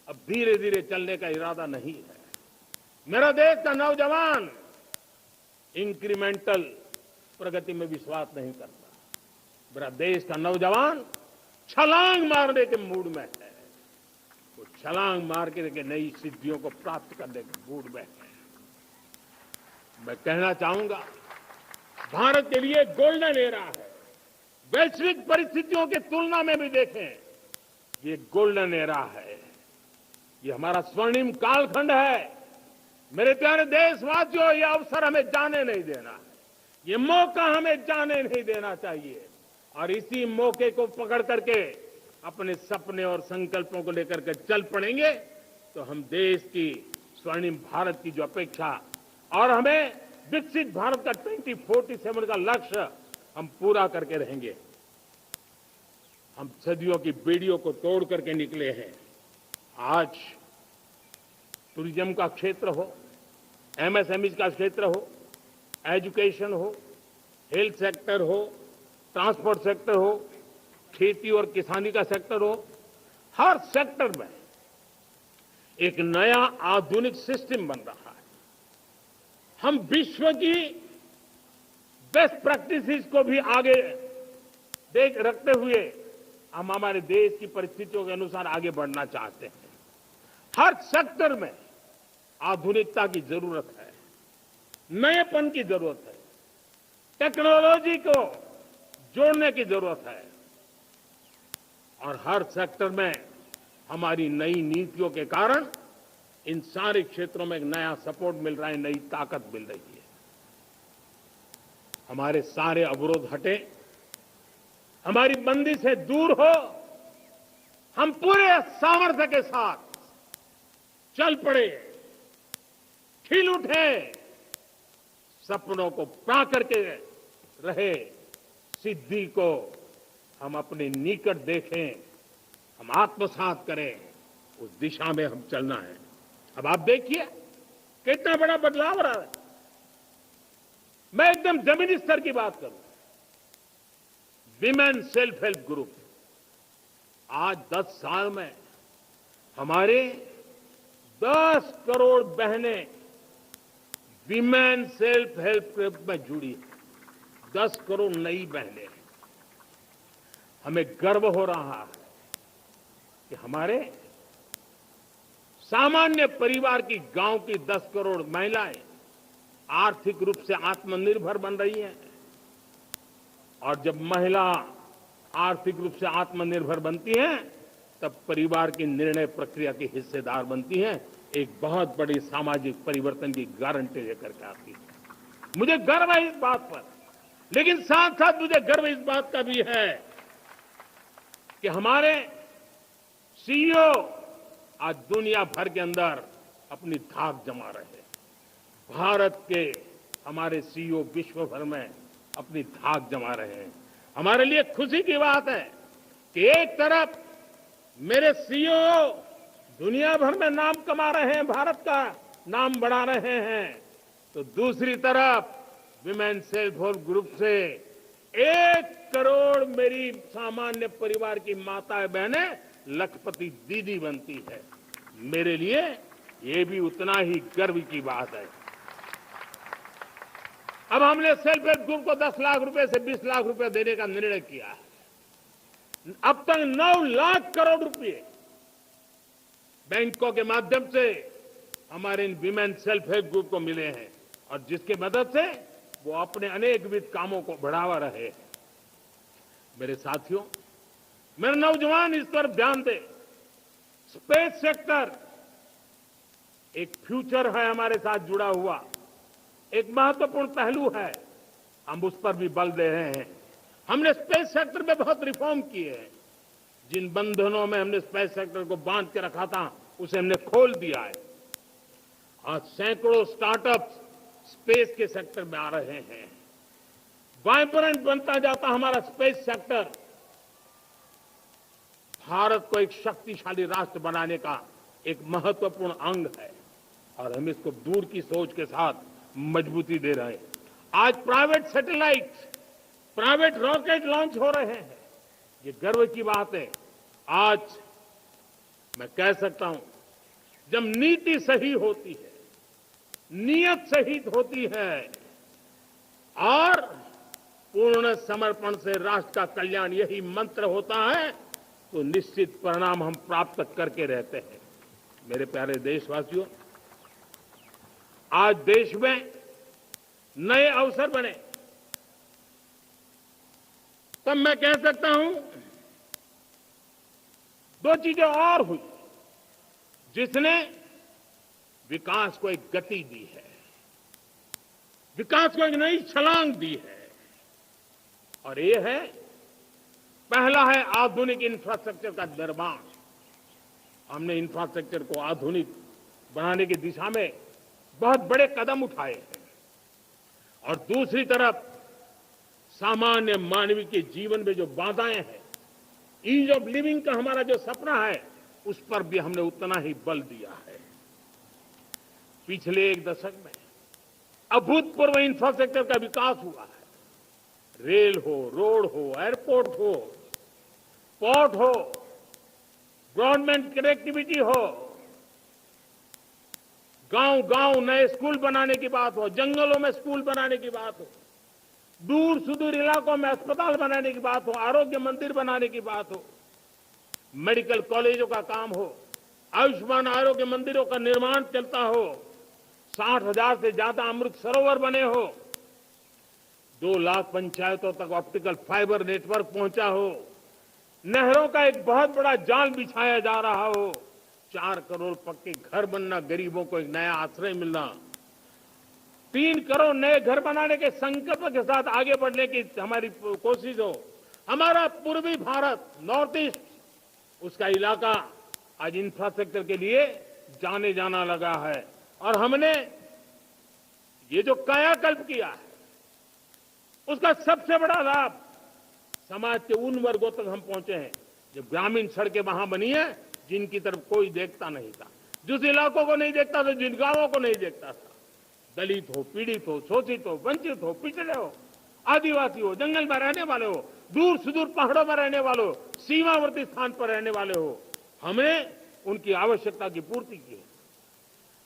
अब धीरे धीरे चलने का इरादा नहीं है। मेरा देश का नौजवान इंक्रीमेंटल प्रगति में विश्वास नहीं करता। मेरा देश का नौजवान छलांग मारने के मूड में है। वो छलांग मार के नई सिद्धियों को प्राप्त करने के मूड में है। मैं कहना चाहूंगा, भारत के लिए गोल्डन एरा है। वैश्विक परिस्थितियों की तुलना में भी देखें, ये गोल्डन एरा है। ये हमारा स्वर्णिम कालखंड है। मेरे प्यारे देशवासियों, ये अवसर हमें जाने नहीं देना है। ये मौका हमें जाने नहीं देना चाहिए और इसी मौके को पकड़ करके अपने सपने और संकल्पों को लेकर के चल पड़ेंगे तो हम देश की स्वर्णिम भारत की जो अपेक्षा और हमें विकसित भारत का 2047 का लक्ष्य हम पूरा करके रहेंगे। हम सदियों की बेड़ियों को तोड़ करके निकले हैं। आज टूरिज्म का क्षेत्र हो, एमएसएमई का क्षेत्र हो, एजुकेशन हो, हेल्थ सेक्टर हो, ट्रांसपोर्ट सेक्टर हो, खेती और किसानी का सेक्टर हो, हर सेक्टर में एक नया आधुनिक सिस्टम बन रहा है। हम विश्व की बेस्ट प्रैक्टिसेस को भी आगे देख रखते हुए हम हमारे देश की परिस्थितियों के अनुसार आगे बढ़ना चाहते हैं। हर सेक्टर में आधुनिकता की जरूरत है, नएपन की जरूरत है, टेक्नोलॉजी को जोड़ने की जरूरत है और हर सेक्टर में हमारी नई नीतियों के कारण इन सारे क्षेत्रों में एक नया सपोर्ट मिल रहा है, नई ताकत मिल रही है। हमारे सारे अवरोध हटे, हमारी बंदिशें दूर हो, हम पूरे सामर्थ्य के साथ चल पड़े, खिल उठे, सपनों को पा करके रहे, सिद्धि को हम अपने निकट देखें, हम आत्मसात करें, उस दिशा में हम चलना है। अब आप देखिए कितना बड़ा बदलाव रहा है। मैं एकदम जमीनी स्तर की बात करूं, विमेन सेल्फ हेल्प ग्रुप, आज 10 साल में हमारे 10 करोड़ बहनें विमेन सेल्फ हेल्प ग्रुप में जुड़ी हैं। 10 करोड़ नई बहनें। हमें गर्व हो रहा है कि हमारे सामान्य परिवार की, गांव की 10 करोड़ महिलाएं आर्थिक रूप से आत्मनिर्भर बन रही हैं। और जब महिला आर्थिक रूप से आत्मनिर्भर बनती हैं, तब परिवार की निर्णय प्रक्रिया की हिस्सेदार बनती हैं, एक बहुत बड़ी सामाजिक परिवर्तन की गारंटी लेकर के आती है। मुझे गर्व है इस बात पर, लेकिन साथ साथ मुझे गर्व इस बात का भी है कि हमारे सीईओ आज दुनिया भर के अंदर अपनी धाक जमा रहे हैं। भारत के हमारे सीईओ विश्व भर में अपनी धाक जमा रहे हैं। हमारे लिए खुशी की बात है कि एक तरफ मेरे सीईओ दुनिया भर में नाम कमा रहे हैं, भारत का नाम बढ़ा रहे हैं, तो दूसरी तरफ विमेन सेल्फ हेल्प ग्रुप से 1 करोड़ मेरी सामान्य परिवार की माताएं बहनें लखपति दीदी बनती है। मेरे लिए ये भी उतना ही गर्व की बात है। अब हमने सेल्फ हेल्प ग्रुप को 10 लाख रुपए से 20 लाख रुपए देने का निर्णय किया है। अब तक 9 लाख करोड़ रुपए बैंकों के माध्यम से हमारे इन विमेन सेल्फ हेल्प ग्रुप को मिले हैं, और जिसकी मदद से वो अपने अनेकविध कामों को बढ़ावा रहे हैं। मेरे साथियों, मेरे नौजवान इस पर ध्यान दें। स्पेस सेक्टर एक फ्यूचर है हमारे साथ जुड़ा हुआ, एक महत्वपूर्ण पहलू है। हम उस पर भी बल दे रहे हैं। हमने स्पेस सेक्टर में बहुत रिफॉर्म किए हैं। जिन बंधनों में हमने स्पेस सेक्टर को बांध के रखा था, उसे हमने खोल दिया है। आज सैकड़ों स्टार्टअप्स स्पेस के सेक्टर में आ रहे हैं। वाइब्रेंट बनता जाता हमारा स्पेस सेक्टर भारत को एक शक्तिशाली राष्ट्र बनाने का एक महत्वपूर्ण अंग है, और हम इसको दूर की सोच के साथ मजबूती दे रहे हैं। आज private satellite, private rocket launch हो रहे हैं। ये गर्व की बात है। आज मैं कह सकता हूं, जब नीति सही होती है, नियत सही होती है और पूर्ण समर्पण से राष्ट्र का कल्याण यही मंत्र होता है, तो निश्चित परिणाम हम प्राप्त करके रहते हैं। मेरे प्यारे देशवासियों, आज देश में नए अवसर बने, तब मैं कह सकता हूं 2 चीजें और हुई जिसने विकास को एक गति दी है, विकास को एक नई छलांग दी है। और ये है, पहला है आधुनिक इंफ्रास्ट्रक्चर का निर्माण। हमने इंफ्रास्ट्रक्चर को आधुनिक बनाने की दिशा में बहुत बड़े कदम उठाए हैं। और दूसरी तरफ सामान्य मानवीय के जीवन में जो बाधाएं हैं, ईज ऑफ लिविंग का हमारा जो सपना है, उस पर भी हमने उतना ही बल दिया है। पिछले 1 दशक में अभूतपूर्व इंफ्रास्ट्रक्चर का विकास हुआ है। रेल हो, रोड हो, एयरपोर्ट हो, पोर्ट हो, ब्रॉडबैंड कनेक्टिविटी हो, गांव गांव नए स्कूल बनाने की बात हो, जंगलों में स्कूल बनाने की बात हो, दूर सुदूर इलाकों में अस्पताल बनाने की बात हो, आरोग्य मंदिर बनाने की बात हो, मेडिकल कॉलेजों का काम हो, आयुष्मान आरोग्य मंदिरों का निर्माण चलता हो, 60,000 से ज्यादा अमृत सरोवर बने हो, 2 लाख पंचायतों तक ऑप्टिकल फाइबर नेटवर्क पहुंचा हो, नहरों का एक बहुत बड़ा जाल बिछाया जा रहा हो, 4 करोड़ पक्के घर बनना, गरीबों को एक नया आश्रय मिलना, 3 करोड़ नए घर बनाने के संकल्प के साथ आगे बढ़ने की हमारी कोशिश हो। हमारा पूर्वी भारत, नॉर्थ ईस्ट, उसका इलाका आज इंफ्रास्ट्रक्चर के लिए जाने जाना लगा है। और हमने ये जो कायाकल्प किया है, उसका सबसे बड़ा लाभ समाज के उन वर्गों तक हम पहुंचे हैं जो ग्रामीण सड़कें वहां बनी है जिनकी तरफ कोई देखता नहीं था, जिस इलाकों को नहीं देखता था, जिन गांवों को नहीं देखता था। दलित हो, पीड़ित हो, शोषित हो, वंचित हो, पिछड़े हो, आदिवासी हो, जंगल में रहने वाले हो, दूर सुदूर पहाड़ों में रहने वाले हो, सीमावर्ती स्थान पर रहने वाले हो, हमने उनकी आवश्यकता की पूर्ति की है।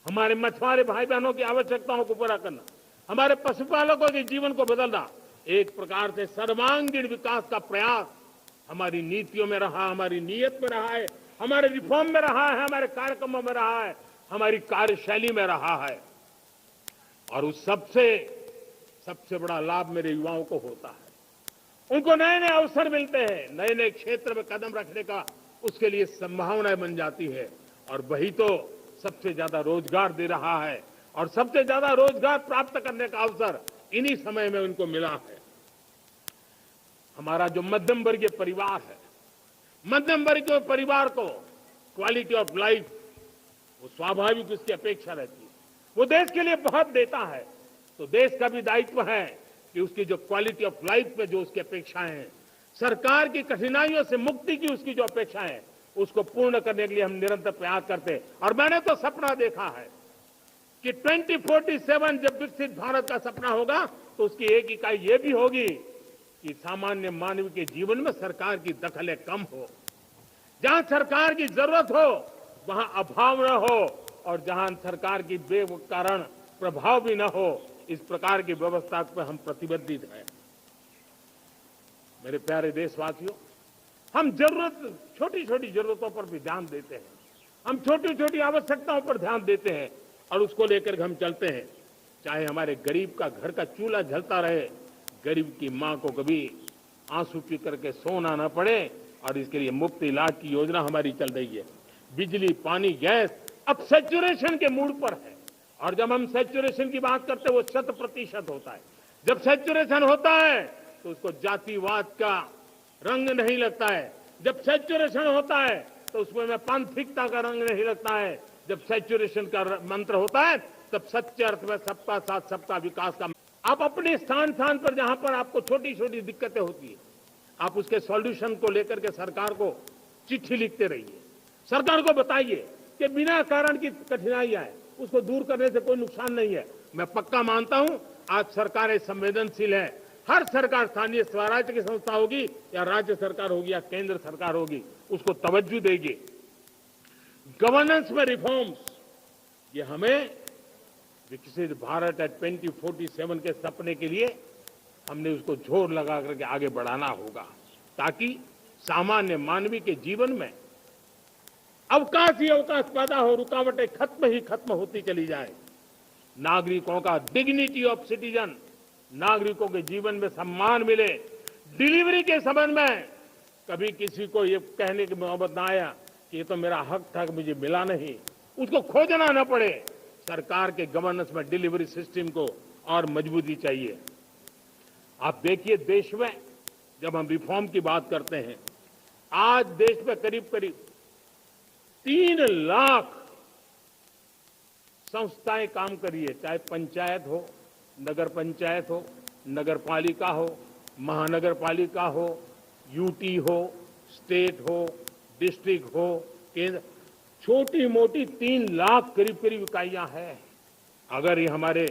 हमारे मछुआरे भाई बहनों की आवश्यकताओं को पूरा करना, हमारे पशुपालकों के जीवन को बदलना, एक प्रकार से सर्वांगीण विकास का प्रयास हमारी नीतियों में रहा, हमारी नीयत में रहा है, हमारे रिफॉर्म में रहा है, हमारे कार्यक्रमों में रहा है, हमारी कार्यशैली में रहा है। और उस सबसे बड़ा लाभ मेरे युवाओं को होता है। उनको नए नए अवसर मिलते हैं, नए नए क्षेत्र में कदम रखने का उसके लिए संभावनाएं बन जाती है, और वही तो सबसे ज्यादा रोजगार दे रहा है। और सबसे ज्यादा रोजगार प्राप्त करने का अवसर इन्हीं समय में उनको मिला है। हमारा जो मध्यम वर्गीय परिवार है, मध्यम वर्गीय परिवार को क्वालिटी ऑफ लाइफ, वो स्वाभाविक उसकी अपेक्षा रहती है। वो देश के लिए बहुत देता है, तो देश का भी दायित्व है कि उसकी जो क्वालिटी ऑफ लाइफ में जो उसकी अपेक्षाएं हैं, सरकार की कठिनाइयों से मुक्ति की उसकी जो अपेक्षाएं हैं, उसको पूर्ण करने के लिए हम निरंतर प्रयास करते हैं। और मैंने तो सपना देखा है कि 2047 जब विकसित भारत का सपना होगा तो उसकी एक इकाई ये भी होगी कि सामान्य मानव के जीवन में सरकार की दखलें कम हो, जहां सरकार की जरूरत हो वहां अभाव न हो, और जहां सरकार की बेकारण प्रभाव भी न हो, इस प्रकार की व्यवस्था पर हम प्रतिबद्ध हैं। मेरे प्यारे देशवासियों, हम छोटी छोटी जरूरतों पर भी ध्यान देते हैं, हम छोटी छोटी आवश्यकताओं पर ध्यान देते हैं और उसको लेकर हम चलते हैं। चाहे हमारे गरीब का घर का चूल्हा जलता रहे, गरीब की मां को कभी आंसू पी करके सोना न पड़े, और इसके लिए मुफ्त इलाज की योजना हमारी चल रही है। बिजली, पानी, गैस अब सैचुरेशन के मूड पर है, और जब हम सैचुरेशन की बात करते हैं वो 100% होता है। जब सैचुरेशन होता है तो उसको जातिवाद का रंग नहीं लगता है। जब सैचुरेशन होता है तो उसमें पांथिकता का रंग नहीं लगता है। जब सैचुरेशन का मंत्र होता है तब सच्चे अर्थ में सबका साथ सबका विकास का। आप अपने स्थान पर जहां पर आपको छोटी छोटी दिक्कतें होती है, आप उसके सॉल्यूशन को लेकर के सरकार को चिट्ठी लिखते रहिए, सरकार को बताइए कि बिना कारण की कठिनाइयां है उसको दूर करने से कोई नुकसान नहीं है। मैं पक्का मानता हूं आज सरकारें संवेदनशील है। हर सरकार, स्थानीय स्वराज्य की संस्था होगी या राज्य सरकार होगी या केंद्र सरकार होगी, उसको तवज्जो देगी। गवर्नेंस में रिफॉर्म्स, ये हमें विकसित भारत एट 2047 के सपने के लिए हमने उसको जोर लगा करके आगे बढ़ाना होगा, ताकि सामान्य मानवीय के जीवन में अवकाश ही अवकाश पैदा हो, रुकावटें खत्म होती चली जाए। नागरिकों का डिग्निटी ऑफ सिटीजन, नागरिकों के जीवन में सम्मान मिले। डिलीवरी के संबंध में कभी किसी को ये कहने की नौबत ना आया कि ये तो मेरा हक था कि मुझे मिला नहीं, उसको खोजना न पड़े। सरकार के गवर्नेंस में डिलीवरी सिस्टम को और मजबूती चाहिए। आप देखिए, देश में जब हम रिफॉर्म की बात करते हैं, आज देश में करीब 3 लाख संस्थाएं काम कर रही है, चाहे पंचायत हो, नगर पंचायत हो, नगर पालिका हो, महानगर पालिका हो, यूटी हो, स्टेट हो, डिस्ट्रिक्ट हो, केंद्र, छोटी मोटी 3 लाख करीब इकाइयां हैं। अगर ये हमारे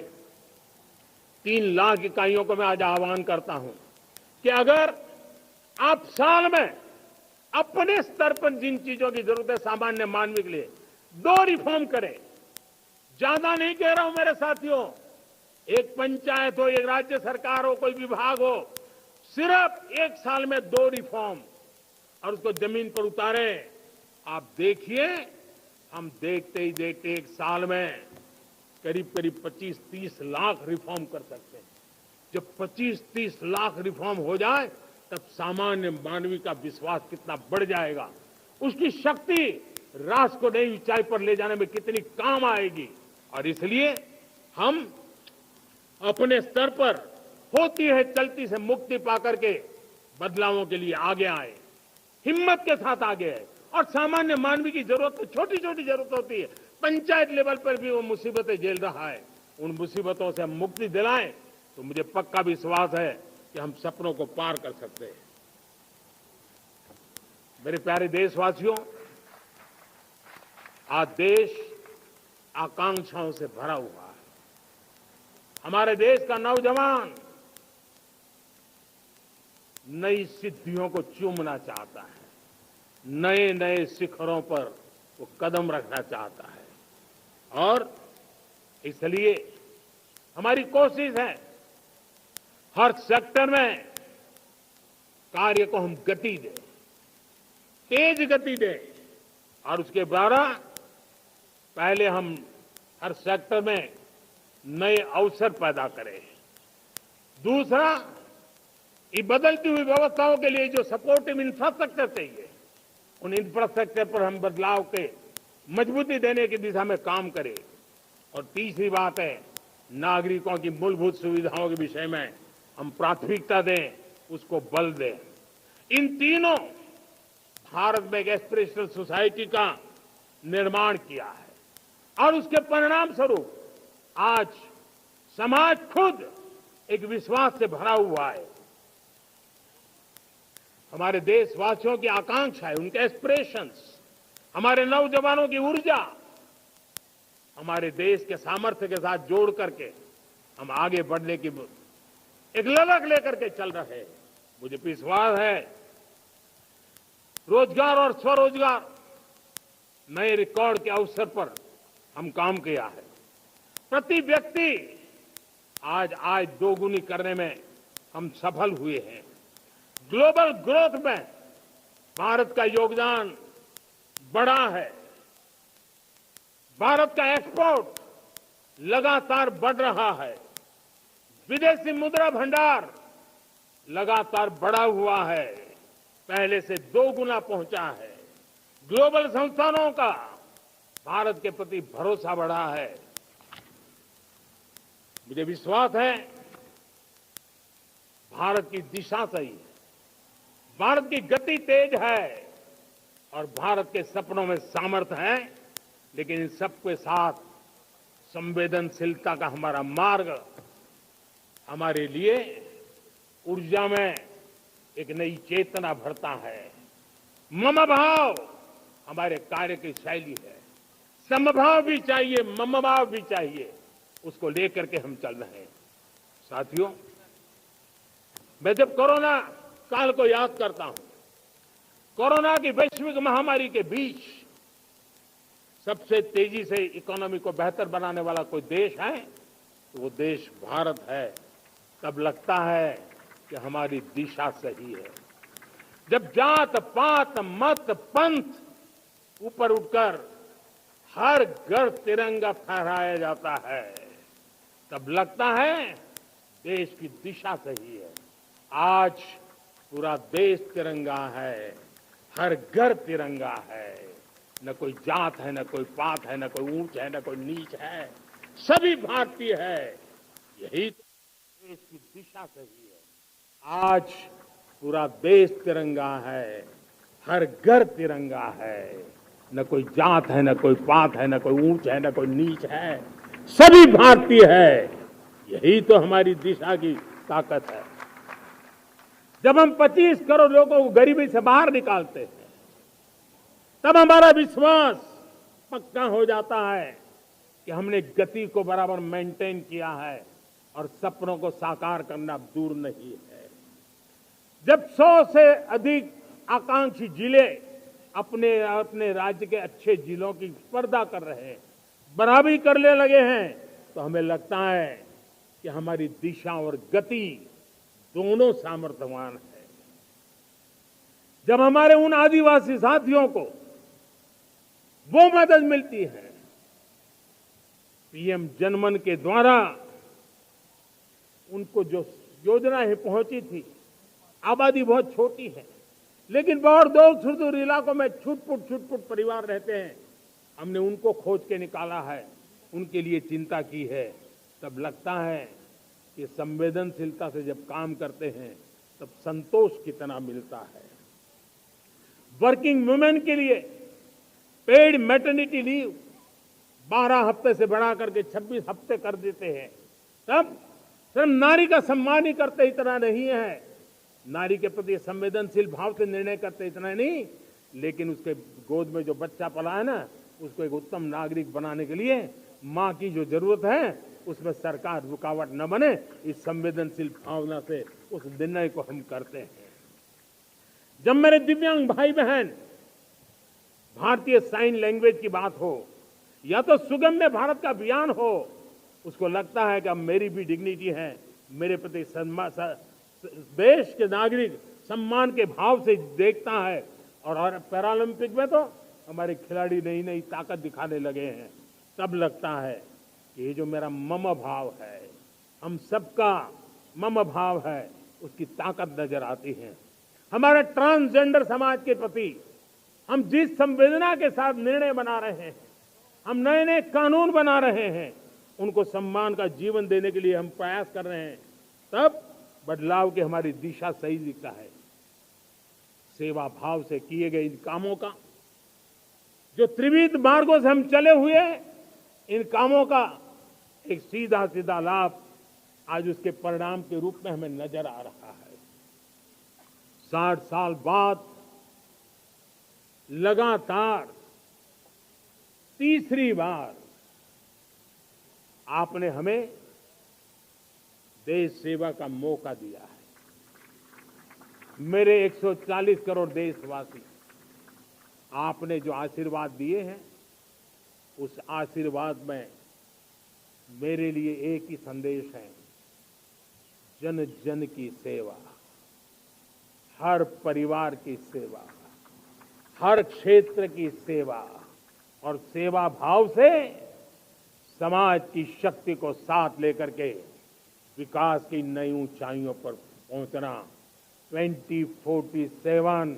3 लाख इकाइयों को मैं आज आह्वान करता हूं कि अगर आप साल में अपने स्तर पर जिन चीजों की जरूरत है सामान्य मानवीय के लिए 2 रिफॉर्म करें। ज्यादा नहीं कह रहा हूं मेरे साथियों, एक पंचायत हो, एक राज्य सरकार हो, कोई विभाग हो, सिर्फ एक साल में 2 रिफॉर्म और उसको जमीन पर उतारें। आप देखिए, हम देखते ही देखते एक साल में करीब 25-30 लाख रिफॉर्म कर सकते हैं। जब 25-30 लाख रिफॉर्म हो जाए तब सामान्य मानवीय का विश्वास कितना बढ़ जाएगा, उसकी शक्ति राष्ट्र को नई ऊंचाई पर ले जाने में कितनी काम आएगी। और इसलिए हम अपने स्तर पर होती है चलती से मुक्ति पाकर के बदलावों के लिए आगे आए, हिम्मत के साथ आगे आए। और सामान्य मानवीय की जरूरत, छोटी छोटी जरूरत होती है, पंचायत लेवल पर भी वो मुसीबतें झेल रहा है, उन मुसीबतों से हम मुक्ति दिलाएं तो मुझे पक्का विश्वास है कि हम सपनों को पार कर सकते हैं। मेरे प्यारे देशवासियों, आज देश आकांक्षाओं से भरा हुआ है। हमारे देश का नौजवान नई सिद्धियों को चूमना चाहता है, नए नए शिखरों पर वो कदम रखना चाहता है और इसलिए हमारी कोशिश है हर सेक्टर में कार्य को हम गति दें, तेज गति दें और उसके द्वारा पहले हम हर सेक्टर में नए अवसर पैदा करें। दूसरा, ये बदलती हुई व्यवस्थाओं के लिए जो सपोर्टिव इंफ्रास्ट्रक्चर चाहिए, उन इंफ्रास्ट्रक्चर पर हम बदलाव के मजबूती देने की दिशा में काम करें। और तीसरी बात है, नागरिकों की मूलभूत सुविधाओं के विषय में हम प्राथमिकता दें, उसको बल दें। इन तीनों भारत में एक एस्पिरेशनल सोसाइटी का निर्माण किया है और उसके परिणाम स्वरूप आज समाज खुद एक विश्वास से भरा हुआ है। हमारे देशवासियों की आकांक्षा है, उनके एस्पिरेशंस, हमारे नौजवानों की ऊर्जा हमारे देश के सामर्थ्य के साथ जोड़ करके हम आगे बढ़ने की एक ललक लेकर के चल रहे हैं। मुझे विश्वास है रोजगार और स्वरोजगार नए रिकॉर्ड के अवसर पर हम काम किया है। प्रति व्यक्ति आज आय दोगुनी करने में हम सफल हुए हैं। ग्लोबल ग्रोथ में भारत का योगदान बड़ा है। भारत का एक्सपोर्ट लगातार बढ़ रहा है। विदेशी मुद्रा भंडार लगातार बढ़ा हुआ है, पहले से 2 गुना पहुंचा है। ग्लोबल संस्थानों का भारत के प्रति भरोसा बढ़ा है। मुझे विश्वास है भारत की दिशा सही है, भारत की गति तेज है और भारत के सपनों में सामर्थ्य है, लेकिन इन सबके साथ संवेदनशीलता का हमारा मार्ग हमारे लिए ऊर्जा में एक नई चेतना भरता है। मम भाव हमारे कार्य की शैली है। समभाव भी चाहिए, मम भाव भी चाहिए, उसको लेकर के हम चल रहे हैं। साथियों, मैं जब कोरोना काल को याद करता हूं, कोरोना की वैश्विक महामारी के बीच सबसे तेजी से इकोनॉमी को बेहतर बनाने वाला कोई देश है तो वो देश भारत है। तब लगता है कि हमारी दिशा सही है। जब जात पात मत पंथ ऊपर उठकर हर घर तिरंगा फहराया जाता है, तब लगता है देश की दिशा सही है। आज पूरा देश तिरंगा है, हर घर तिरंगा है। न कोई जात है, न कोई पात है, न कोई ऊंच है, न कोई नीच है, सभी भारतीय है। यही तो देश की दिशा सही है। आज पूरा देश तिरंगा है, हर घर तिरंगा है। न कोई जात है, न कोई पात है, न कोई ऊंच है, न कोई नीच है, सभी भारतीय है। यही तो हमारी दिशा की ताकत है। जब हम 25 करोड़ लोगों को गरीबी से बाहर निकालते हैं, तब हमारा विश्वास पक्का हो जाता है कि हमने गति को बराबर मेंटेन किया है और सपनों को साकार करना दूर नहीं है। जब 100 से अधिक आकांक्षी जिले अपने अपने राज्य के अच्छे जिलों की स्पर्धा कर रहे हैं, बराबरी करने लगे हैं, तो हमें लगता है कि हमारी दिशा और गति दोनों सामर्थ्यवान है। जब हमारे उन आदिवासी साथियों को वो मदद मिलती है, पीएम जनमन के द्वारा उनको जो योजनाएं पहुंची थी, आबादी बहुत छोटी है लेकिन बहुत दूर सुदूर इलाकों में छुटपुट परिवार रहते हैं, हमने उनको खोज के निकाला है, उनके लिए चिंता की है। तब लगता है कि संवेदनशीलता से जब काम करते हैं तब संतोष कितना मिलता है। वर्किंग वुमेन के लिए पेड मैटरनिटी लीव 12 हफ्ते से बढ़ा करके 26 हफ्ते कर देते हैं। तब सिर्फ नारी का सम्मान ही करते इतना नहीं है, नारी के प्रति संवेदनशील भाव से निर्णय करते इतना नहीं, लेकिन उसके गोद में जो बच्चा पला है ना, उसको एक उत्तम नागरिक बनाने के लिए माँ की जो जरूरत है उसमें सरकार रुकावट न बने, इस संवेदनशील भावना से उस निर्णय को हम करते हैं। जब मेरे दिव्यांग भाई बहन भारतीय साइन लैंग्वेज की बात हो या तो सुगम्य भारत का अभियान हो, उसको लगता है कि अब मेरी भी डिग्निटी है, मेरे प्रति देश के नागरिक सम्मान के भाव से देखता है। और पैरालंपिक में तो हमारे खिलाड़ी नई नई ताकत दिखाने लगे हैं। तब लगता है कि ये जो मेरा मम भाव है, हम सबका मम भाव है, उसकी ताकत नजर आती है। हमारे ट्रांसजेंडर समाज के प्रति हम जिस संवेदना के साथ निर्णय बना रहे हैं, हम नए नए कानून बना रहे हैं, उनको सम्मान का जीवन देने के लिए हम प्रयास कर रहे हैं, तब बदलाव की हमारी दिशा सही दिखता है। सेवा भाव से किए गए इन कामों का जो त्रिविध मार्गों से हम चले हुए, इन कामों का एक सीधा सीधा लाभ आज उसके परिणाम के रूप में हमें नजर आ रहा है। 60 साल बाद लगातार तीसरी बार आपने हमें देश सेवा का मौका दिया है। मेरे 140 करोड़ देशवासी, आपने जो आशीर्वाद दिए हैं, उस आशीर्वाद में मेरे लिए एक ही संदेश है, जन जन की सेवा, हर परिवार की सेवा, हर क्षेत्र की सेवा, और सेवा भाव से समाज की शक्ति को साथ लेकर के विकास की नई ऊंचाइयों पर पहुंचना। 2047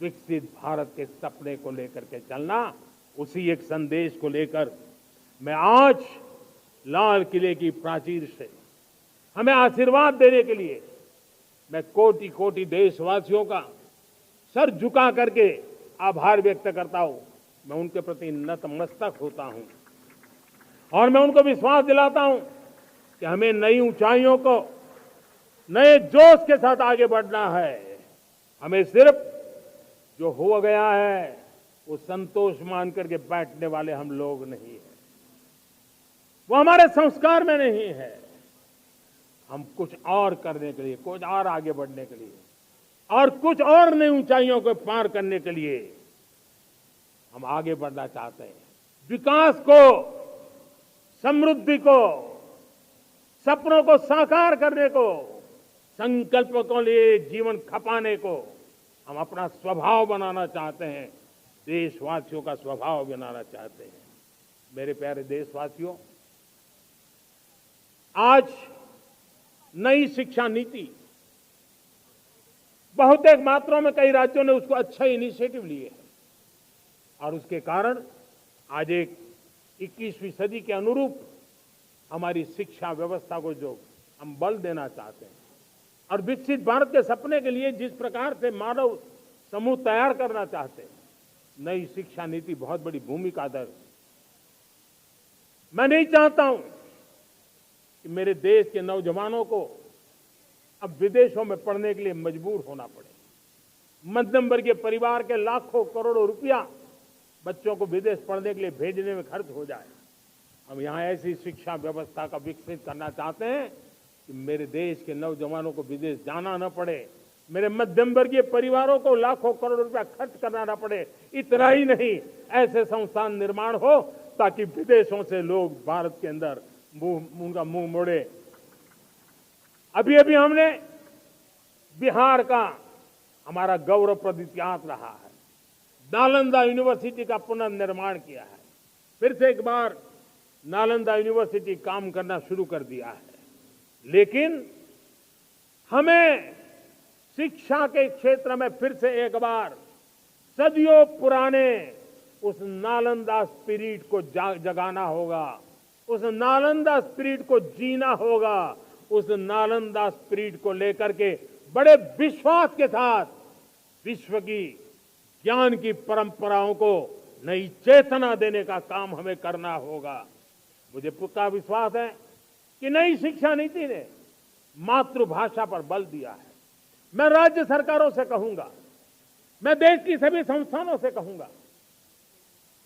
विकसित भारत के सपने को लेकर के चलना, उसी एक संदेश को लेकर मैं आज लाल किले की प्राचीर से हमें आशीर्वाद देने के लिए मैं कोटि कोटि देशवासियों का सर झुका करके आभार व्यक्त करता हूं। मैं उनके प्रति नतमस्तक होता हूं और मैं उनको विश्वास दिलाता हूं कि हमें नई ऊंचाइयों को नए जोश के साथ आगे बढ़ना है। हमें सिर्फ जो हो गया है वो संतोष मान करके बैठने वाले हम लोग नहीं हैं, वो हमारे संस्कार में नहीं है। हम कुछ और करने के लिए, कुछ और आगे बढ़ने के लिए और कुछ और नई ऊंचाइयों को पार करने के लिए हम आगे बढ़ना चाहते हैं। विकास को, समृद्धि को, सपनों को साकार करने को, संकल्प को लिए जीवन खपाने को हम अपना स्वभाव बनाना चाहते हैं, देशवासियों का स्वभाव बनाना चाहते हैं। मेरे प्यारे देशवासियों, आज नई शिक्षा नीति बहुत एक मात्रा में कई राज्यों ने उसको अच्छा इनिशिएटिव लिए है और उसके कारण आज एक 21वीं सदी के अनुरूप हमारी शिक्षा व्यवस्था को जो हम बल देना चाहते हैं और विकसित भारत के सपने के लिए जिस प्रकार से मानव समूह तैयार करना चाहते हैं, नई शिक्षा नीति बहुत बड़ी भूमिका अदा। मैं नहीं चाहता हूं कि मेरे देश के नौजवानों को अब विदेशों में पढ़ने के लिए मजबूर होना पड़े। मध्यम वर्गीय परिवार के लाखों करोड़ों रुपया बच्चों को विदेश पढ़ने के लिए भेजने में खर्च हो जाए। हम यहाँ ऐसी शिक्षा व्यवस्था का विकसित करना चाहते हैं कि मेरे देश के नौजवानों को विदेश जाना न पड़े, मेरे मध्यम वर्गीय परिवारों को लाखों करोड़ रुपया खर्च करना न पड़े। इतना ही नहीं, ऐसे संस्थान निर्माण हो ताकि विदेशों से लोग भारत के अंदर उनका मुंह मोड़े। अभी अभी हमने बिहार का हमारा गौरवप्रद इतिहास रहा है, नालंदा यूनिवर्सिटी का पुनर्निर्माण किया है। फिर से एक बार नालंदा यूनिवर्सिटी काम करना शुरू कर दिया है, लेकिन हमें शिक्षा के क्षेत्र में फिर से एक बार सदियों पुराने उस नालंदा स्पिरिट को जगाना होगा, उस नालंदा स्पिरिट को जीना होगा, उस नालंदा स्पिरिट को लेकर के बड़े विश्वास के साथ विश्व की ज्ञान की परंपराओं को नई चेतना देने का काम हमें करना होगा। मुझे पक्का विश्वास है कि नई शिक्षा नीति ने मातृभाषा पर बल दिया है। मैं राज्य सरकारों से कहूंगा, मैं देश की सभी संस्थानों से कहूंगा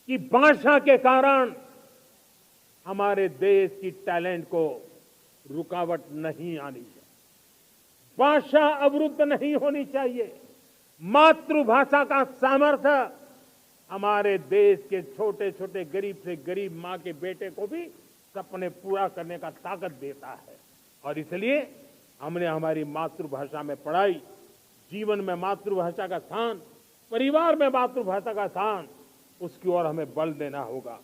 कि भाषा के कारण हमारे देश की टैलेंट को रुकावट नहीं आनी चाहिए, भाषा अवरुद्ध नहीं होनी चाहिए। मातृभाषा का सामर्थ्य हमारे देश के छोटे छोटे गरीब से गरीब मां के बेटे को भी सपने पूरा करने का ताकत देता है। और इसलिए हमने हमारी मातृभाषा में पढ़ाई, जीवन में मातृभाषा का स्थान, परिवार में मातृभाषा का स्थान, उसकी ओर हमें बल देना होगा।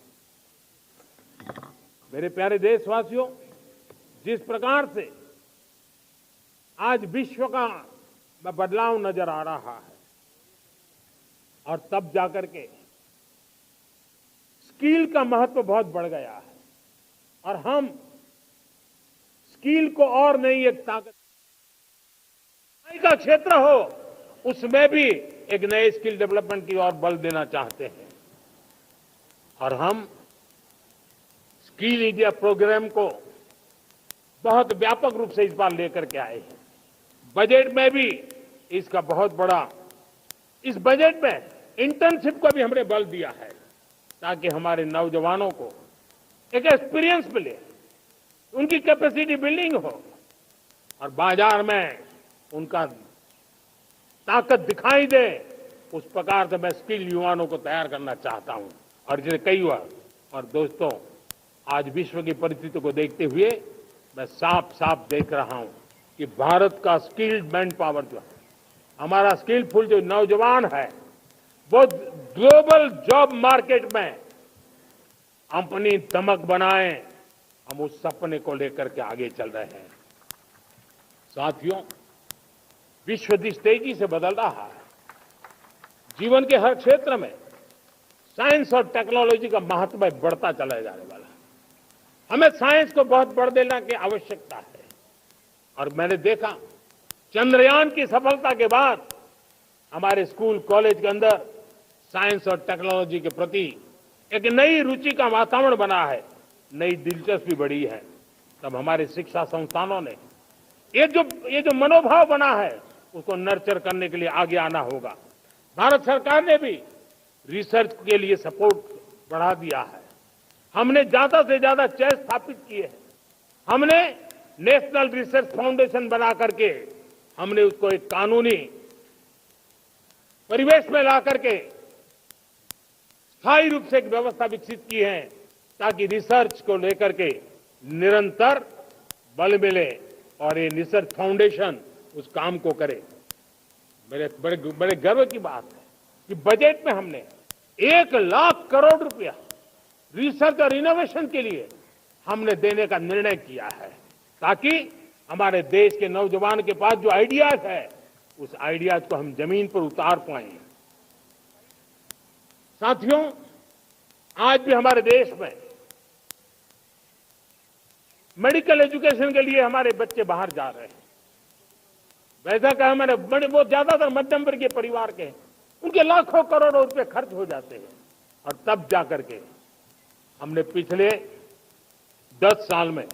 मेरे प्यारे देशवासियों, जिस प्रकार से आज विश्व का बदलाव नजर आ रहा है और तब जाकर के स्किल का महत्व बहुत बढ़ गया है और हम स्किल को और नई एक ताकत का क्षेत्र हो उसमें भी एक नए स्किल डेवलपमेंट की ओर बल देना चाहते हैं। और हम स्किल इंडिया प्रोग्राम को बहुत व्यापक रूप से इस बार लेकर के आए हैं। बजट में भी इसका बहुत बड़ा, इस बजट में इंटर्नशिप को भी हमने बल दिया है ताकि हमारे नौजवानों को एक एक्सपीरियंस मिले, उनकी कैपेसिटी बिल्डिंग हो और बाजार में उनका ताकत दिखाई दे। उस प्रकार से मैं स्किल युवाओं को तैयार करना चाहता हूं। और जैसे कई बार और दोस्तों, आज विश्व की परिस्थिति को देखते हुए मैं साफ साफ देख रहा हूं कि भारत का स्किल्ड मैन पावर जो है, हमारा स्किलफुल जो नौजवान है, वो ग्लोबल जॉब मार्केट में अपनी दमक बनाए। हम उस सपने को लेकर के आगे चल रहे हैं। साथियों, विश्व जिस तेजी से बदल रहा है, जीवन के हर क्षेत्र में साइंस और टेक्नोलॉजी का महत्व बढ़ता चला जाने वाला है। हमें साइंस को बहुत बढ़ देने की आवश्यकता है। और मैंने देखा चंद्रयान की सफलता के बाद हमारे स्कूल कॉलेज के अंदर साइंस और टेक्नोलॉजी के प्रति एक नई रुचि का वातावरण बना है, नई दिलचस्पी बढ़ी है। तब हमारे शिक्षा संस्थानों ने ये जो मनोभाव बना है उसको नर्चर करने के लिए आगे आना होगा। भारत सरकार ने भी रिसर्च के लिए सपोर्ट बढ़ा दिया है। हमने ज्यादा से ज्यादा चेयर स्थापित किए हैं। हमने नेशनल रिसर्च फाउंडेशन बना करके हमने उसको एक कानूनी परिवेश में ला करके स्थायी रूप से एक व्यवस्था विकसित की है ताकि रिसर्च को लेकर के निरंतर बल मिले और ये रिसर्च फाउंडेशन उस काम को करे। मेरे बड़े गर्व की बात है कि बजट में हमने 1 लाख करोड़ रुपया रिसर्च और इनोवेशन के लिए हमने देने का निर्णय किया है ताकि हमारे देश के नौजवान के पास जो आइडियाज है उस आइडियाज को हम जमीन पर उतार पाए। साथियों, आज भी हमारे देश में मेडिकल एजुकेशन के लिए हमारे बच्चे बाहर जा रहे हैं। वैसा कहा मैंने, वो ज्यादातर मध्यम वर्गीय परिवार के, उनके लाखों करोड़ों रुपए खर्च हो जाते हैं। और तब जाकर के हमने पिछले 10 साल में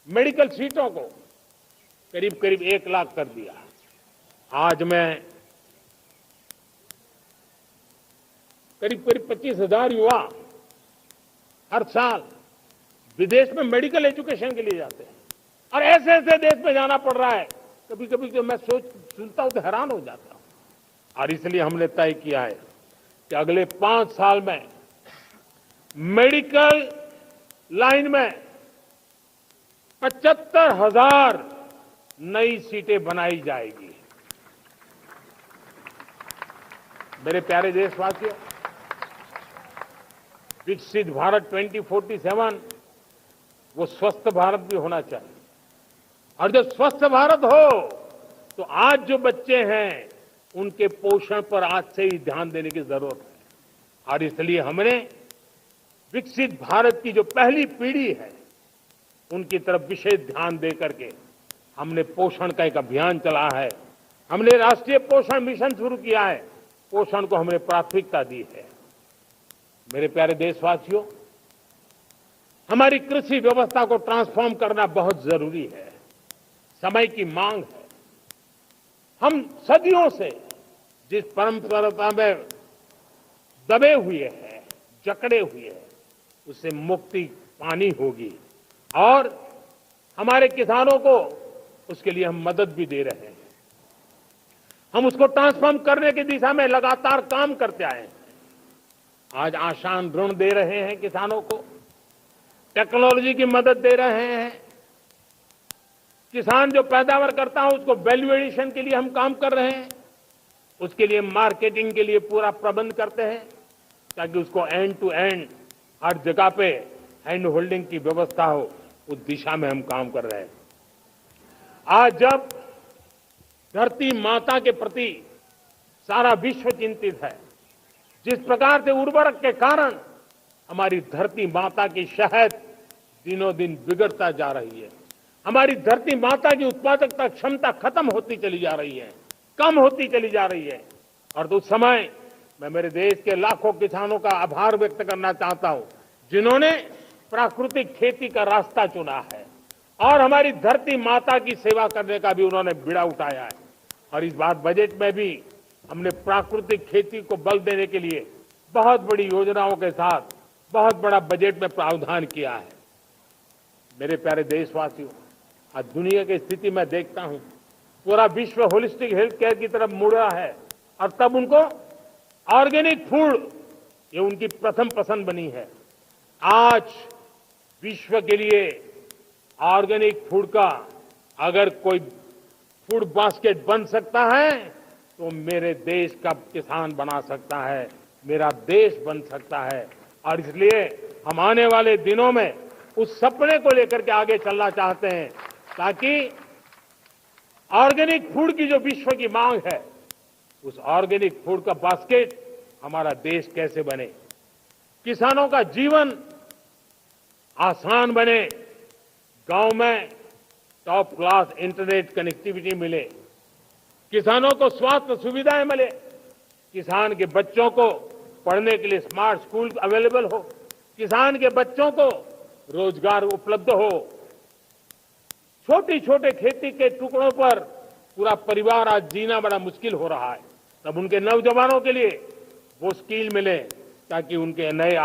मेडिकल सीटों को करीब करीब 1 लाख कर दिया। आज मैं करीब 25,000 युवा हर साल विदेश में मेडिकल एजुकेशन के लिए जाते हैं। और ऐसे ऐसे देश में जाना पड़ रहा है, कभी कभी तो मैं सुनता हूं तो हैरान हो जाता हूं। और इसलिए हमने तय किया है कि अगले 5 साल में मेडिकल लाइन में 75,000 नई सीटें बनाई जाएगी। मेरे प्यारे देशवासियों, विकसित भारत 2047 वो स्वस्थ भारत भी होना चाहिए। और जब स्वस्थ भारत हो तो आज जो बच्चे हैं उनके पोषण पर आज से ही ध्यान देने की जरूरत है। और इसलिए हमने विकसित भारत की जो पहली पीढ़ी है उनकी तरफ विशेष ध्यान दे करके हमने पोषण का एक अभियान चला है। हमने राष्ट्रीय पोषण मिशन शुरू किया है। पोषण को हमने प्राथमिकता दी है। मेरे प्यारे देशवासियों, हमारी कृषि व्यवस्था को ट्रांसफॉर्म करना बहुत जरूरी है, समय की मांग है। हम सदियों से जिस परंपरा में दबे हुए हैं, जकड़े हुए हैं, उससे मुक्ति पानी होगी। और हमारे किसानों को उसके लिए हम मदद भी दे रहे हैं। हम उसको ट्रांसफॉर्म करने की दिशा में लगातार काम करते आए हैं। आज आसान ऋण दे रहे हैं किसानों को, टेक्नोलॉजी की मदद दे रहे हैं। किसान जो पैदावार करता है उसको वैल्यू एडिशन के लिए हम काम कर रहे हैं। उसके लिए मार्केटिंग के लिए पूरा प्रबंध करते हैं ताकि उसको एंड टू एंड हर जगह पे हैंड होल्डिंग की व्यवस्था हो, उस दिशा में हम काम कर रहे हैं। आज जब धरती माता के प्रति सारा विश्व चिंतित है, जिस प्रकार से उर्वरक के कारण हमारी धरती माता की शहद दिनों दिन बिगड़ता जा रही है, हमारी धरती माता की उत्पादकता क्षमता खत्म होती चली जा रही है, कम होती चली जा रही है। और उस समय मैं मेरे देश के लाखों किसानों का आभार व्यक्त करना चाहता हूं, जिन्होंने प्राकृतिक खेती का रास्ता चुना है और हमारी धरती माता की सेवा करने का भी उन्होंने बीड़ा उठाया है। और इस बार बजट में भी हमने प्राकृतिक खेती को बल देने के लिए बहुत बड़ी योजनाओं के साथ बहुत बड़ा बजट में प्रावधान किया है। मेरे प्यारे देशवासियों, आज दुनिया की स्थिति में देखता हूं, पूरा विश्व होलिस्टिक हेल्थ केयर की तरफ मुड़ रहा है और तब उनको ऑर्गेनिक फूड ये उनकी प्रथम पसंद बनी है। आज विश्व के लिए ऑर्गेनिक फूड का अगर कोई फूड बास्केट बन सकता है तो मेरे देश का किसान बना सकता है, मेरा देश बन सकता है। और इसलिए हम आने वाले दिनों में उस सपने को लेकर के आगे चलना चाहते हैं ताकि ऑर्गेनिक फूड की जो विश्व की मांग है, उस ऑर्गेनिक फूड का बास्केट हमारा देश कैसे बने, किसानों का जीवन आसान बने, गांव में टॉप क्लास इंटरनेट कनेक्टिविटी मिले, किसानों को स्वास्थ्य सुविधाएं मिले, किसान के बच्चों को पढ़ने के लिए स्मार्ट स्कूल अवेलेबल हो, किसान के बच्चों को रोजगार उपलब्ध हो। छोटी छोटे खेती के टुकड़ों पर पूरा परिवार आज जीना बड़ा मुश्किल हो रहा है, तब उनके नौजवानों के लिए वो स्किल मिले ताकि उनके नए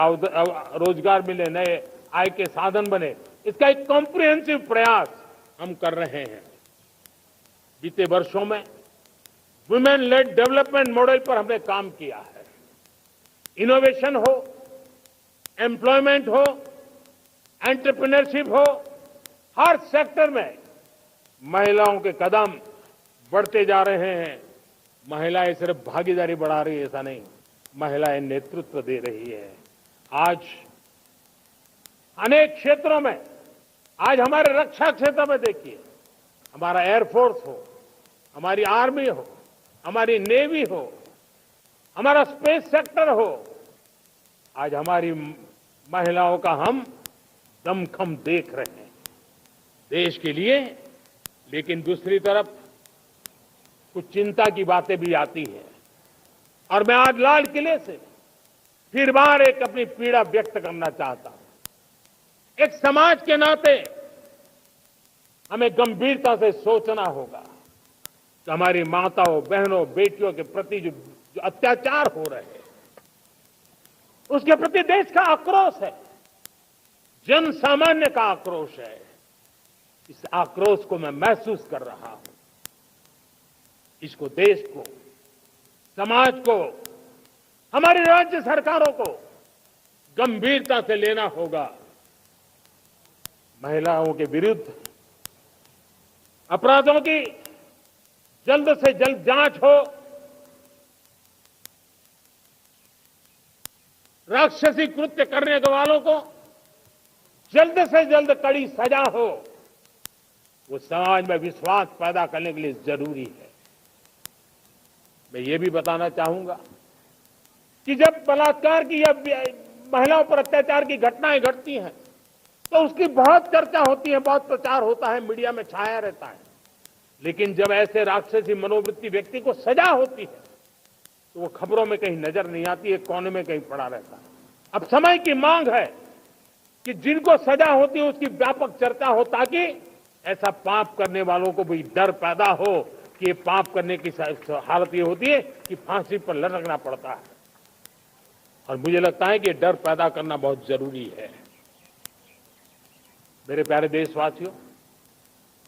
रोजगार मिले, नए आय के साधन बने। इसका एक कॉम्प्रिहेंसिव प्रयास हम कर रहे हैं। बीते वर्षों में वुमेन लेड डेवलपमेंट मॉडल पर हमने काम किया है। इनोवेशन हो, एम्प्लॉयमेंट हो, एंटरप्रेन्योरशिप हो, हर सेक्टर में महिलाओं के कदम बढ़ते जा रहे हैं। महिलाएं सिर्फ भागीदारी बढ़ा रही है ऐसा नहीं, महिलाएं नेतृत्व दे रही है। आज अनेक क्षेत्रों में, आज हमारे रक्षा क्षेत्र में देखिए, हमारा एयरफोर्स हो, हमारी आर्मी हो, हमारी नेवी हो, हमारा स्पेस सेक्टर हो, आज हमारी महिलाओं का हम दमखम देख रहे हैं देश के लिए। लेकिन दूसरी तरफ कुछ चिंता की बातें भी आती हैं और मैं आज लाल किले से फिर बार एक अपनी पीड़ा व्यक्त करना चाहता हूं। एक समाज के नाते हमें गंभीरता से सोचना होगा कि हमारी माताओं, बहनों, बेटियों के प्रति जो अत्याचार हो रहे हैं, उसके प्रति देश का आक्रोश है, जन सामान्य का आक्रोश है। इस आक्रोश को मैं महसूस कर रहा हूं। इसको देश को, समाज को, हमारी राज्य सरकारों को गंभीरता से लेना होगा। महिलाओं के विरुद्ध अपराधों की जल्द से जल्द जांच हो, राक्षसी कृत्य करने वालों को जल्द से जल्द कड़ी सजा हो, वो समाज में विश्वास पैदा करने के लिए जरूरी है। मैं ये भी बताना चाहूंगा कि जब बलात्कार की या महिलाओं पर अत्याचार की घटनाएं घटती हैं तो उसकी बहुत चर्चा होती है, बहुत प्रचार होता है, मीडिया में छाया रहता है। लेकिन जब ऐसे राक्षसी मनोवृत्ति व्यक्ति को सजा होती है तो वो खबरों में कहीं नजर नहीं आती है, कोने में कहीं पड़ा रहता है। अब समय की मांग है कि जिनको सजा होती है उसकी व्यापक चर्चा हो ताकि ऐसा पाप करने वालों को भी डर पैदा हो कि पाप करने की हालत ये होती है कि फांसी पर लटकना पड़ता है। और मुझे लगता है कि डर पैदा करना बहुत जरूरी है। मेरे प्यारे देशवासियों,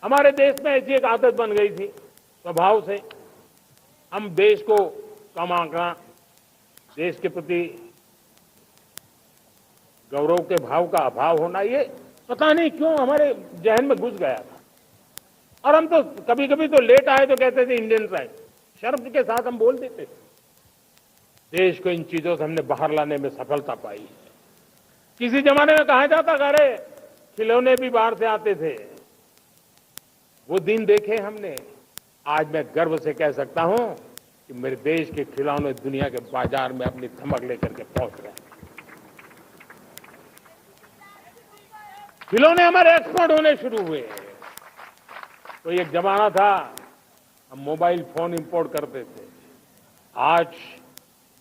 हमारे देश में ऐसी एक आदत बन गई थी स्वभाव से, हम देश को कम आंकना, देश के प्रति गौरव के भाव का अभाव होना, ये पता नहीं क्यों हमारे जहन में घुस गया था। और हम तो कभी कभी तो लेट आए तो कहते थे इंडियंस आए, शर्म के साथ हम बोल देते थे। देश को इन चीजों से हमने बाहर लाने में सफलता पाई है। किसी जमाने में कहा जाता अरे खिलौने भी बाहर से आते थे, वो दिन देखे हमने। आज मैं गर्व से कह सकता हूं कि मेरे देश के खिलौने दुनिया के बाजार में अपनी धमक लेकर के पहुंच रहे हैं। खिलौने हमारे एक्सपोर्ट होने शुरू हुए। तो एक जमाना था हम मोबाइल फोन इंपोर्ट करते थे, आज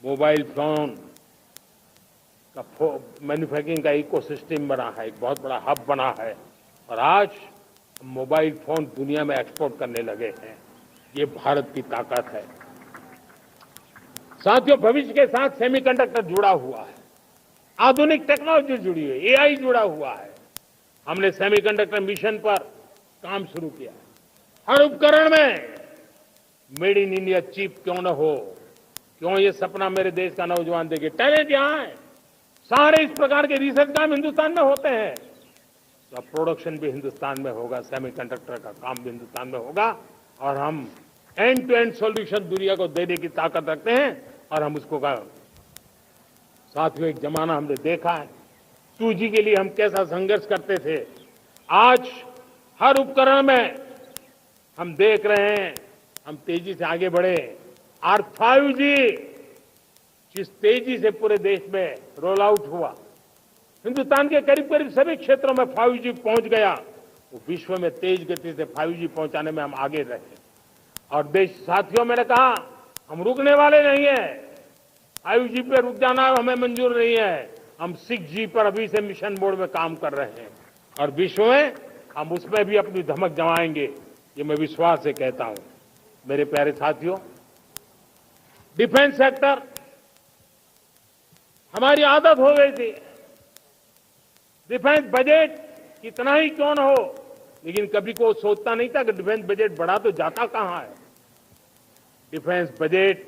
मोबाइल फोन का मैन्युफैक्चरिंग का इकोसिस्टम बना है, एक बहुत बड़ा हब बना है, और आज मोबाइल फोन दुनिया में एक्सपोर्ट करने लगे हैं। ये भारत की ताकत है। साथियों, भविष्य के साथ सेमीकंडक्टर जुड़ा हुआ है, आधुनिक टेक्नोलॉजी जुड़ी है, एआई जुड़ा हुआ है। हमने सेमीकंडक्टर मिशन पर काम शुरू किया। हर उपकरण में मेड इन इंडिया चिप क्यों न हो, क्यों ये सपना मेरे देश का नौजवान देखे। टैलेंट यहां है, सारे इस प्रकार के रिसर्च काम हिंदुस्तान में होते हैं, तो प्रोडक्शन भी हिंदुस्तान में होगा, सेमीकंडक्टर का काम भी हिंदुस्तान में होगा, और हम एंड टू एंड सॉल्यूशन दुनिया को देने की ताकत रखते हैं, और हम उसको साथियों, एक जमाना हमने देखा है सूजी के लिए हम कैसा संघर्ष करते थे। आज हर उपकरण में हम देख रहे हैं, हम तेजी से आगे बढ़े। और 5G जिस तेजी से पूरे देश में रोल आउट हुआ, हिंदुस्तान के करीब करीब सभी क्षेत्रों में 5G पहुंच गया। वो विश्व में तेज गति से 5G पहुंचाने में हम आगे रहे। और देश साथियों, मैंने कहा हम रुकने वाले नहीं है। 5G पे रुक जाना हमें मंजूर नहीं है। हम 6G पर अभी से मिशन मोड में काम कर रहे हैं, और विश्व में हम उसमें भी अपनी धमक जमाएंगे, ये मैं विश्वास से कहता हूं। मेरे प्यारे साथियों, डिफेंस सेक्टर हमारी आदत हो गई थी। डिफेंस बजट कितना ही क्यों न हो, लेकिन कभी को सोचता नहीं था कि डिफेंस बजट बढ़ा तो जाता कहां है। डिफेंस बजट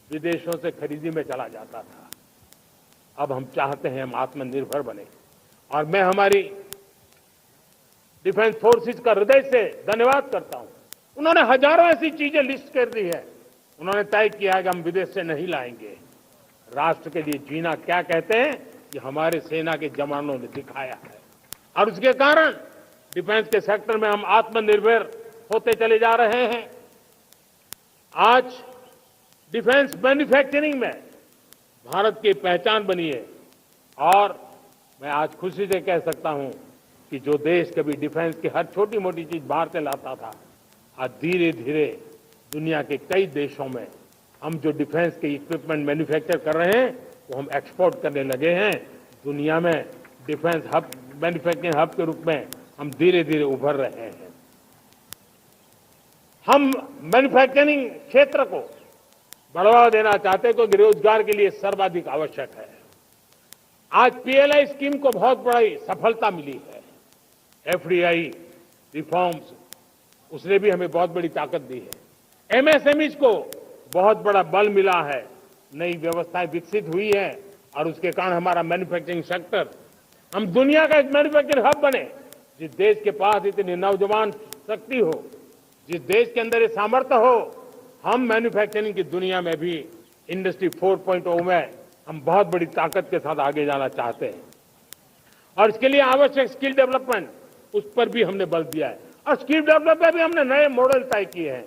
विदेशों से खरीदी में चला जाता था। अब हम चाहते हैं हम आत्मनिर्भर बने, और मैं हमारी डिफेंस फोर्सेस का हृदय से धन्यवाद करता हूं। उन्होंने हजारों ऐसी चीजें लिस्ट कर दी है। उन्होंने तय किया है कि हम विदेश से नहीं लाएंगे। राष्ट्र के लिए जीना क्या कहते हैं, ये हमारे सेना के जवानों ने दिखाया है, और उसके कारण डिफेंस के सेक्टर में हम आत्मनिर्भर होते चले जा रहे हैं। आज डिफेंस मैन्युफैक्चरिंग में भारत की पहचान बनी है, और मैं आज खुशी से कह सकता हूं कि जो देश कभी डिफेंस की हर छोटी मोटी चीज बाहर से लाता था, आज धीरे धीरे दुनिया के कई देशों में हम जो डिफेंस के इक्विपमेंट मैन्युफैक्चर कर रहे हैं वो हम एक्सपोर्ट करने लगे हैं। दुनिया में डिफेंस हब, मैन्युफैक्चरिंग हब के रूप में हम धीरे धीरे उभर रहे हैं। हम मैन्युफैक्चरिंग क्षेत्र को बढ़ावा देना चाहते हैं, क्योंकि रोजगार के लिए सर्वाधिक आवश्यक है। आज PLI स्कीम को बहुत बड़ी सफलता मिली है। FDI रिफॉर्म्स, उसने भी हमें बहुत बड़ी ताकत दी है। MSMEs को बहुत बड़ा बल मिला है, नई व्यवस्थाएं विकसित हुई है, और उसके कारण हमारा मैन्युफैक्चरिंग सेक्टर, हम दुनिया का एक मैन्युफैक्चरिंग हब बने। जिस देश के पास इतनी नौजवान शक्ति हो, जिस देश के अंदर ये सामर्थ्य हो, हम मैन्युफैक्चरिंग की दुनिया में भी इंडस्ट्री 4.0 में हम बहुत बड़ी ताकत के साथ आगे जाना चाहते हैं। और इसके लिए आवश्यक स्किल डेवलपमेंट, उस पर भी हमने बल दिया है, और स्किल डेवलपमेंट में भी हमने नए मॉडल तय किए हैं।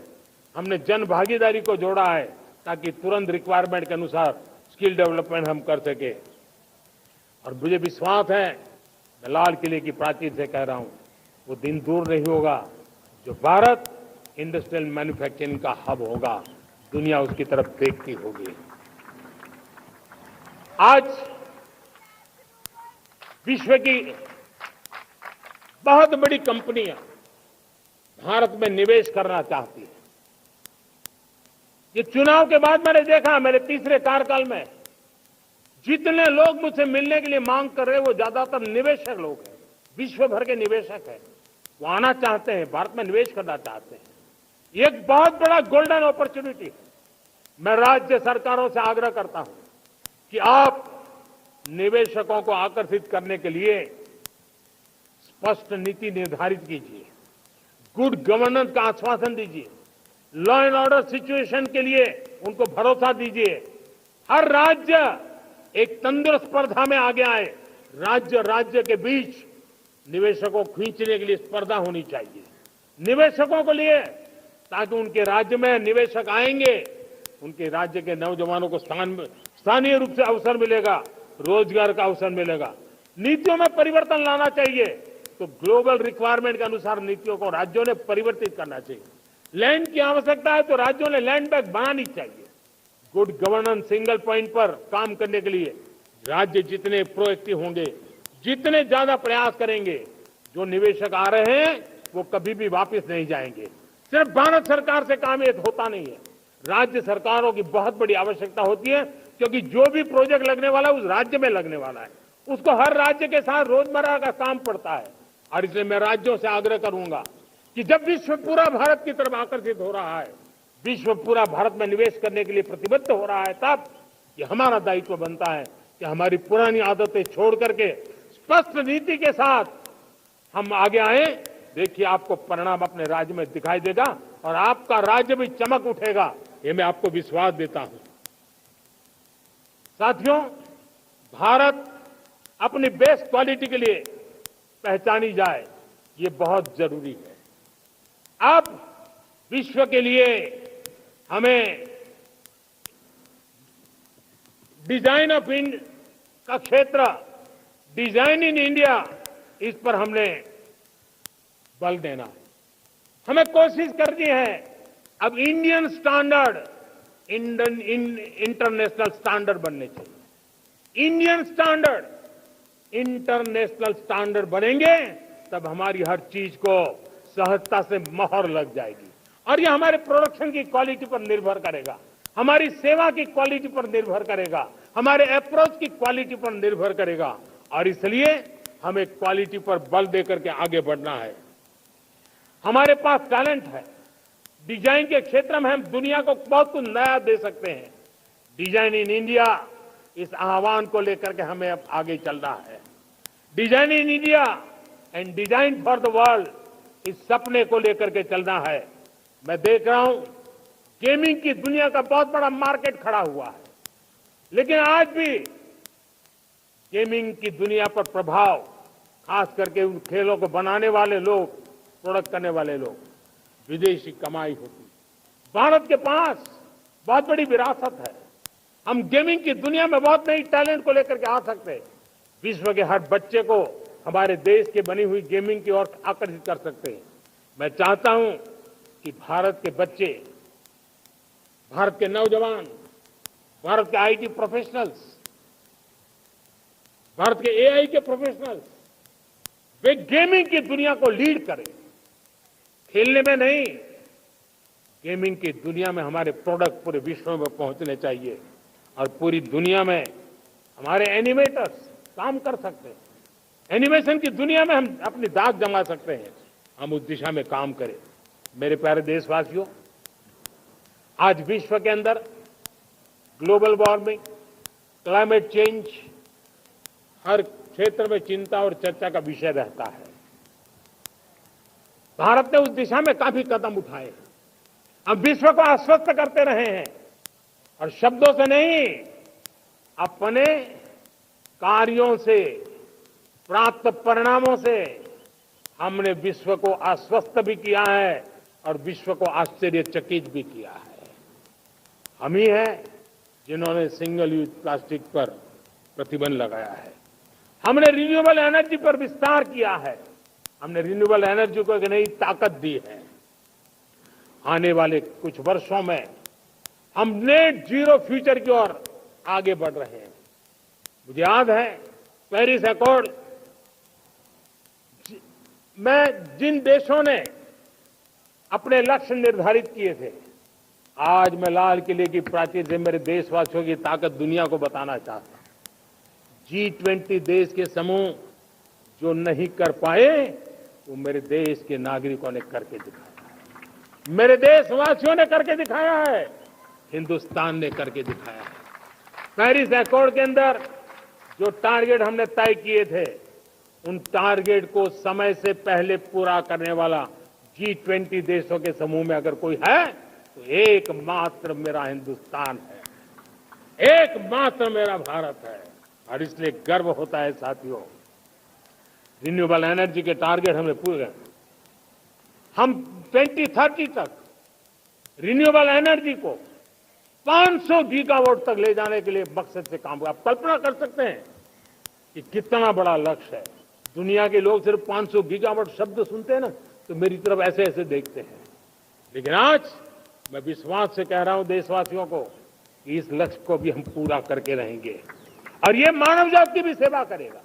हमने जन भागीदारी को जोड़ा है, ताकि तुरंत रिक्वायरमेंट के अनुसार स्किल डेवलपमेंट हम कर सके। और मुझे विश्वास है, मैं लाल किले की प्राचीर से कह रहा हूं, वो दिन दूर नहीं होगा जो भारत इंडस्ट्रियल मैन्युफैक्चरिंग का हब होगा, दुनिया उसकी तरफ देखती होगी। आज विश्व की बहुत बड़ी कंपनियां भारत में निवेश करना चाहती हैं। ये चुनाव के बाद मैंने देखा, मेरे तीसरे कार्यकाल में जितने लोग मुझसे मिलने के लिए मांग कर रहे हैं वो ज्यादातर निवेशक लोग हैं, विश्व भर के निवेशक हैं। वो आना चाहते हैं, भारत में निवेश करना चाहते हैं। ये एक बहुत बड़ा गोल्डन अपॉर्चुनिटी है। मैं राज्य सरकारों से आग्रह करता हूं कि आप निवेशकों को आकर्षित करने के लिए स्पष्ट नीति निर्धारित कीजिए, गुड गवर्नेंस का आश्वासन दीजिए, लॉ एंड ऑर्डर सिचुएशन के लिए उनको भरोसा दीजिए। हर राज्य एक तंदुरुस्त स्पर्धा में आगे आए। राज्य के बीच निवेशकों को खींचने के लिए स्पर्धा होनी चाहिए, निवेशकों को लिए, ताकि उनके राज्य में निवेशक आएंगे, उनके राज्य के नौजवानों को स्थानीय रूप से अवसर मिलेगा, रोजगार का अवसर मिलेगा। नीतियों में परिवर्तन लाना चाहिए, तो ग्लोबल रिक्वायरमेंट के अनुसार नीतियों को राज्यों ने परिवर्तित करना चाहिए। लैंड की आवश्यकता है तो राज्यों ने लैंड बैंक बनानी चाहिए। गुड गवर्नेंस सिंगल पॉइंट पर काम करने के लिए राज्य जितने प्रोएक्टिव होंगे, जितने ज्यादा प्रयास करेंगे, जो निवेशक आ रहे हैं वो कभी भी वापस नहीं जाएंगे। सिर्फ भारत सरकार से काम ये होता नहीं है, राज्य सरकारों की बहुत बड़ी आवश्यकता होती है, क्योंकि जो भी प्रोजेक्ट लगने वाला है उस राज्य में लगने वाला है, उसको हर राज्य के साथ रोजमर्रा का काम पड़ता है। और इसलिए मैं राज्यों से आग्रह करूंगा कि जब विश्व पूरा भारत की तरफ आकर्षित हो रहा है, विश्व पूरा भारत में निवेश करने के लिए प्रतिबद्ध हो रहा है, तब ये हमारा दायित्व बनता है कि हमारी पुरानी आदतें छोड़ करके स्पष्ट नीति के साथ हम आगे आए। देखिए, आपको परिणाम अपने राज्य में दिखाई देगा और आपका राज्य भी चमक उठेगा, ये मैं आपको विश्वास देता हूं। साथियों, भारत अपनी बेस्ट क्वालिटी के लिए पहचानी जाए, ये बहुत जरूरी है। अब विश्व के लिए हमें डिजाइन ऑफ इंडिया का क्षेत्र, डिजाइन इन इंडिया, इस पर हमने बल देना है। हमें कोशिश करनी है अब इंडियन स्टैंडर्ड इंटरनेशनल स्टैंडर्ड बनने चाहिए। इंडियन स्टैंडर्ड इंटरनेशनल स्टैंडर्ड बनेंगे तब हमारी हर चीज को सहजता से मोहर लग जाएगी, और यह हमारे प्रोडक्शन की क्वालिटी पर निर्भर करेगा, हमारी सेवा की क्वालिटी पर निर्भर करेगा, हमारे अप्रोच की क्वालिटी पर निर्भर करेगा। और इसलिए हमें क्वालिटी पर बल देकर के आगे बढ़ना है। हमारे पास टैलेंट है, डिजाइन के क्षेत्र में हम दुनिया को बहुत कुछ नया दे सकते हैं। डिजाइन इन इंडिया, इस आह्वान को लेकर के हमें अब आगे चलना है। Design in India and design for the world, इस सपने को लेकर के चलना है। मैं देख रहा हूं गेमिंग की दुनिया का बहुत बड़ा मार्केट खड़ा हुआ है, लेकिन आज भी गेमिंग की दुनिया पर प्रभाव, खास करके उन खेलों को बनाने वाले लोग, प्रोडक्ट करने वाले लोग, विदेशी कमाई होती। भारत के पास बहुत बड़ी विरासत है, हम गेमिंग की दुनिया में बहुत नई टैलेंट को लेकर के आ सकते हैं। विश्व के हर बच्चे को हमारे देश के बनी हुई गेमिंग की ओर आकर्षित कर सकते हैं। मैं चाहता हूं कि भारत के बच्चे, भारत के नौजवान, भारत के आईटी प्रोफेशनल्स, भारत के एआई के प्रोफेशनल्स, वे गेमिंग की दुनिया को लीड करें। खेलने में नहीं, गेमिंग की दुनिया में हमारे प्रोडक्ट पूरे विश्व में पहुंचने चाहिए, और पूरी दुनिया में हमारे एनिमेटर्स काम कर सकते हैं। एनिमेशन की दुनिया में हम अपनी दाग जमा सकते हैं, हम उस दिशा में काम करें। मेरे प्यारे देशवासियों, आज विश्व के अंदर ग्लोबल वार्मिंग, क्लाइमेट चेंज हर क्षेत्र में चिंता और चर्चा का विषय रहता है। भारत ने उस दिशा में काफी कदम उठाए हैं। हम विश्व को आश्वस्त करते रहे हैं, और शब्दों से नहीं, अपने कार्यों से, प्राप्त परिणामों से हमने विश्व को आश्वस्त भी किया है और विश्व को आश्चर्यचकित भी किया है। हम ही हैं जिन्होंने सिंगल यूज प्लास्टिक पर प्रतिबंध लगाया है, हमने रिन्यूएबल एनर्जी पर विस्तार किया है, हमने रिन्यूएबल एनर्जी को एक नई ताकत दी है। आने वाले कुछ वर्षों में हम नेट जीरो फ्यूचर की ओर आगे बढ़ रहे हैं। मुझे याद है पेरिस अकॉर्ड में जिन देशों ने अपने लक्ष्य निर्धारित किए थे, आज मैं लाल किले की प्राचीर से मेरे देशवासियों की ताकत दुनिया को बताना चाहता हूं। G20 देश के समूह जो नहीं कर पाए वो मेरे देश के नागरिकों ने करके दिखाया है, मेरे देशवासियों ने करके दिखाया है, हिंदुस्तान ने करके दिखाया है। पेरिस एकॉर्ड के अंदर जो टारगेट हमने तय किए थे उन टारगेट को समय से पहले पूरा करने वाला G20 देशों के समूह में अगर कोई है तो एकमात्र मेरा हिंदुस्तान है, एकमात्र मेरा भारत है। और इसलिए गर्व होता है साथियों। रिन्यूएबल एनर्जी के टारगेट हमने पूरे, हम 2030 तक रिन्यूएबल एनर्जी को 500 गीगावाट तक ले जाने के लिए मकसद से काम कर। आप कल्पना कर सकते हैं कि कितना बड़ा लक्ष्य है। दुनिया के लोग सिर्फ 500 गीगावाट शब्द सुनते हैं ना तो मेरी तरफ ऐसे ऐसे देखते हैं, लेकिन आज मैं विश्वास से कह रहा हूं देशवासियों को कि इस लक्ष्य को भी हम पूरा करके रहेंगे और ये मानव जाति की भी सेवा करेगा,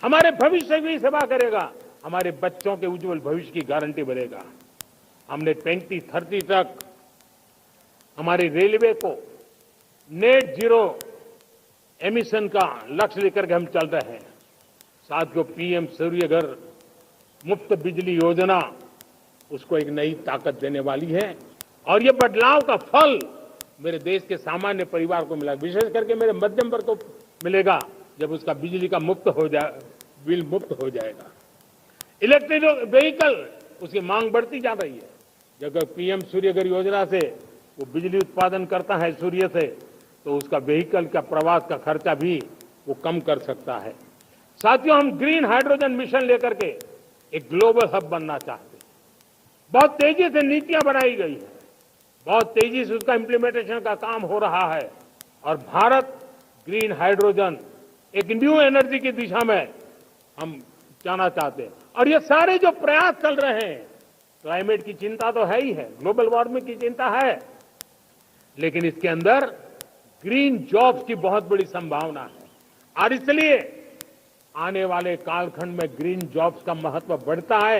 हमारे भविष्य की भी सेवा करेगा, हमारे बच्चों के उज्जवल भविष्य की गारंटी बनेगा। हमने 2030 तक हमारी रेलवे को नेट जीरो एमिशन का लक्ष्य लेकर के हम चल रहे हैं। साथियों, पीएम सूर्य घर मुफ्त बिजली योजना उसको एक नई ताकत देने वाली है और ये बदलाव का फल मेरे देश के सामान्य परिवार को मिला, विशेष करके मेरे मध्यम वर्ग को मिलेगा जब उसका बिजली का बिल मुक्त हो जाएगा। इलेक्ट्रिक व्हीकल उसकी मांग बढ़ती जा रही है। जब पीएम सूर्य घर योजना से वो बिजली उत्पादन करता है सूर्य से तो उसका व्हीकल का प्रवास का खर्चा भी वो कम कर सकता है। साथियों, हम ग्रीन हाइड्रोजन मिशन लेकर के एक ग्लोबल हब बनना चाहते हैं। बहुत तेजी से नीतियां बनाई गई है, बहुत तेजी से उसका इंप्लीमेंटेशन का काम हो रहा है और भारत ग्रीन हाइड्रोजन एक न्यू एनर्जी की दिशा में हम जाना चाहते हैं। और ये सारे जो प्रयास चल रहे हैं, क्लाइमेट की चिंता तो है ही है, ग्लोबल वार्मिंग की चिंता है, लेकिन इसके अंदर ग्रीन जॉब्स की बहुत बड़ी संभावना है और इसलिए आने वाले कालखंड में ग्रीन जॉब्स का महत्व बढ़ता है।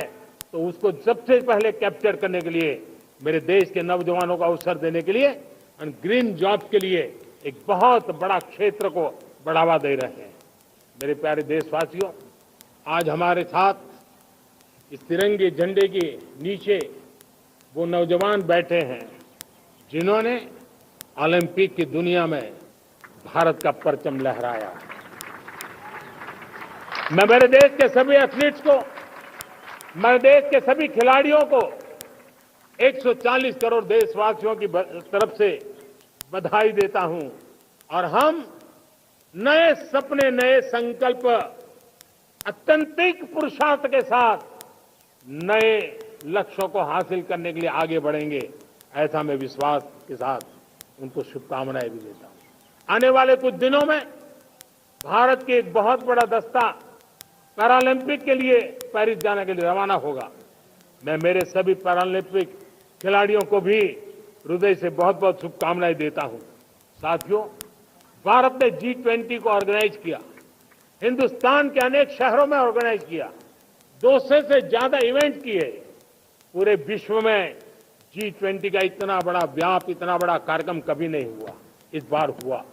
तो उसको सबसे पहले कैप्चर करने के लिए मेरे देश के नौजवानों को अवसर देने के लिए और ग्रीन जॉब्स के लिए एक बहुत बड़ा क्षेत्र को बढ़ावा दे रहे हैं। मेरे प्यारे देशवासियों, आज हमारे साथ इस तिरंगे झंडे के नीचे वो नौजवान बैठे हैं जिन्होंने ओलंपिक की दुनिया में भारत का परचम लहराया। मैं मेरे देश के सभी एथलीट्स को, मेरे देश के सभी खिलाड़ियों को 140 करोड़ देशवासियों की तरफ से बधाई देता हूं और नए सपने, नए संकल्प, अत्यंतिक पुरुषार्थ के साथ नए लक्ष्यों को हासिल करने के लिए आगे बढ़ेंगे, ऐसा मैं विश्वास के साथ उनको शुभकामनाएं भी देता हूं। आने वाले कुछ दिनों में भारत के एक बहुत बड़ा दस्ता पैरालंपिक के लिए पेरिस जाने के लिए रवाना होगा। मैं मेरे सभी पैरालंपिक खिलाड़ियों को भी हृदय से बहुत बहुत शुभकामनाएं देता हूं। साथियों, भारत ने G20 को ऑर्गेनाइज किया, हिंदुस्तान के अनेक शहरों में ऑर्गेनाइज किया, 200 से ज्यादा इवेंट किए। पूरे विश्व में G20 का इतना बड़ा व्याप, इतना बड़ा कार्यक्रम कभी नहीं हुआ, इस बार हुआ।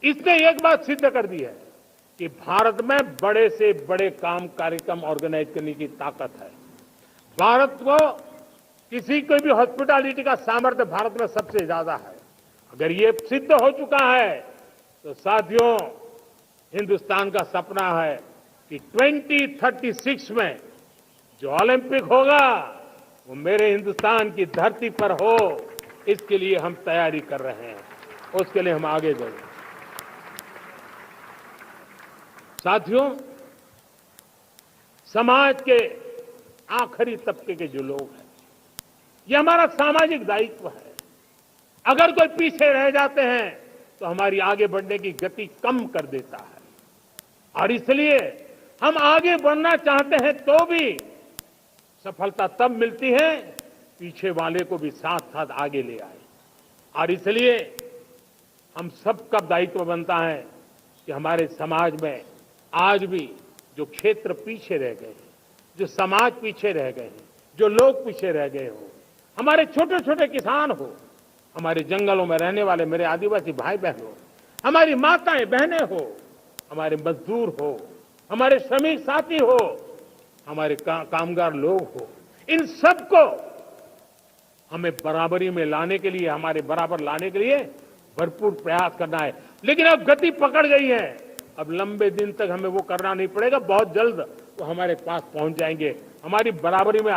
इसने एक बात सिद्ध कर दी है कि भारत में बड़े से बड़े कार्यक्रम ऑर्गेनाइज करने की ताकत है। भारत को किसी कोई भी हॉस्पिटैलिटी का सामर्थ्य भारत में सबसे ज्यादा है। अगर ये सिद्ध हो चुका है तो साथियों, हिंदुस्तान का सपना है कि 2036 में जो ओलंपिक होगा वो मेरे हिंदुस्तान की धरती पर हो। इसके लिए हम तैयारी कर रहे हैं, उसके लिए हम आगे बढ़ेंगे। साथियों, समाज के आखिरी तबके के जो लोग हैं, ये हमारा सामाजिक दायित्व है। अगर कोई पीछे रह जाते हैं तो हमारी आगे बढ़ने की गति कम कर देता है और इसलिए हम आगे बढ़ना चाहते हैं तो भी सफलता तब मिलती है पीछे वाले को भी साथ साथ आगे ले आए। और इसलिए हम सबका दायित्व बनता है कि हमारे समाज में आज भी जो क्षेत्र पीछे रह गए हैं, जो समाज पीछे रह गए हैं, जो लोग पीछे रह गए हो, हमारे छोटे छोटे किसान हो, हमारे जंगलों में रहने वाले मेरे आदिवासी भाई बहनों, हमारी माताएं बहनें हो, हमारे मजदूर हो, हमारे श्रमिक साथी हो, हमारे कामगार लोग हो, इन सबको हमें बराबरी में लाने के लिए, हमारे बराबर लाने के लिए भरपूर प्रयास करना है। लेकिन अब गति पकड़ गई है, अब लंबे दिन तक हमें वो करना नहीं पड़ेगा, बहुत जल्द वो हमारे पास पहुंच जाएंगे। हमारी बराबरी में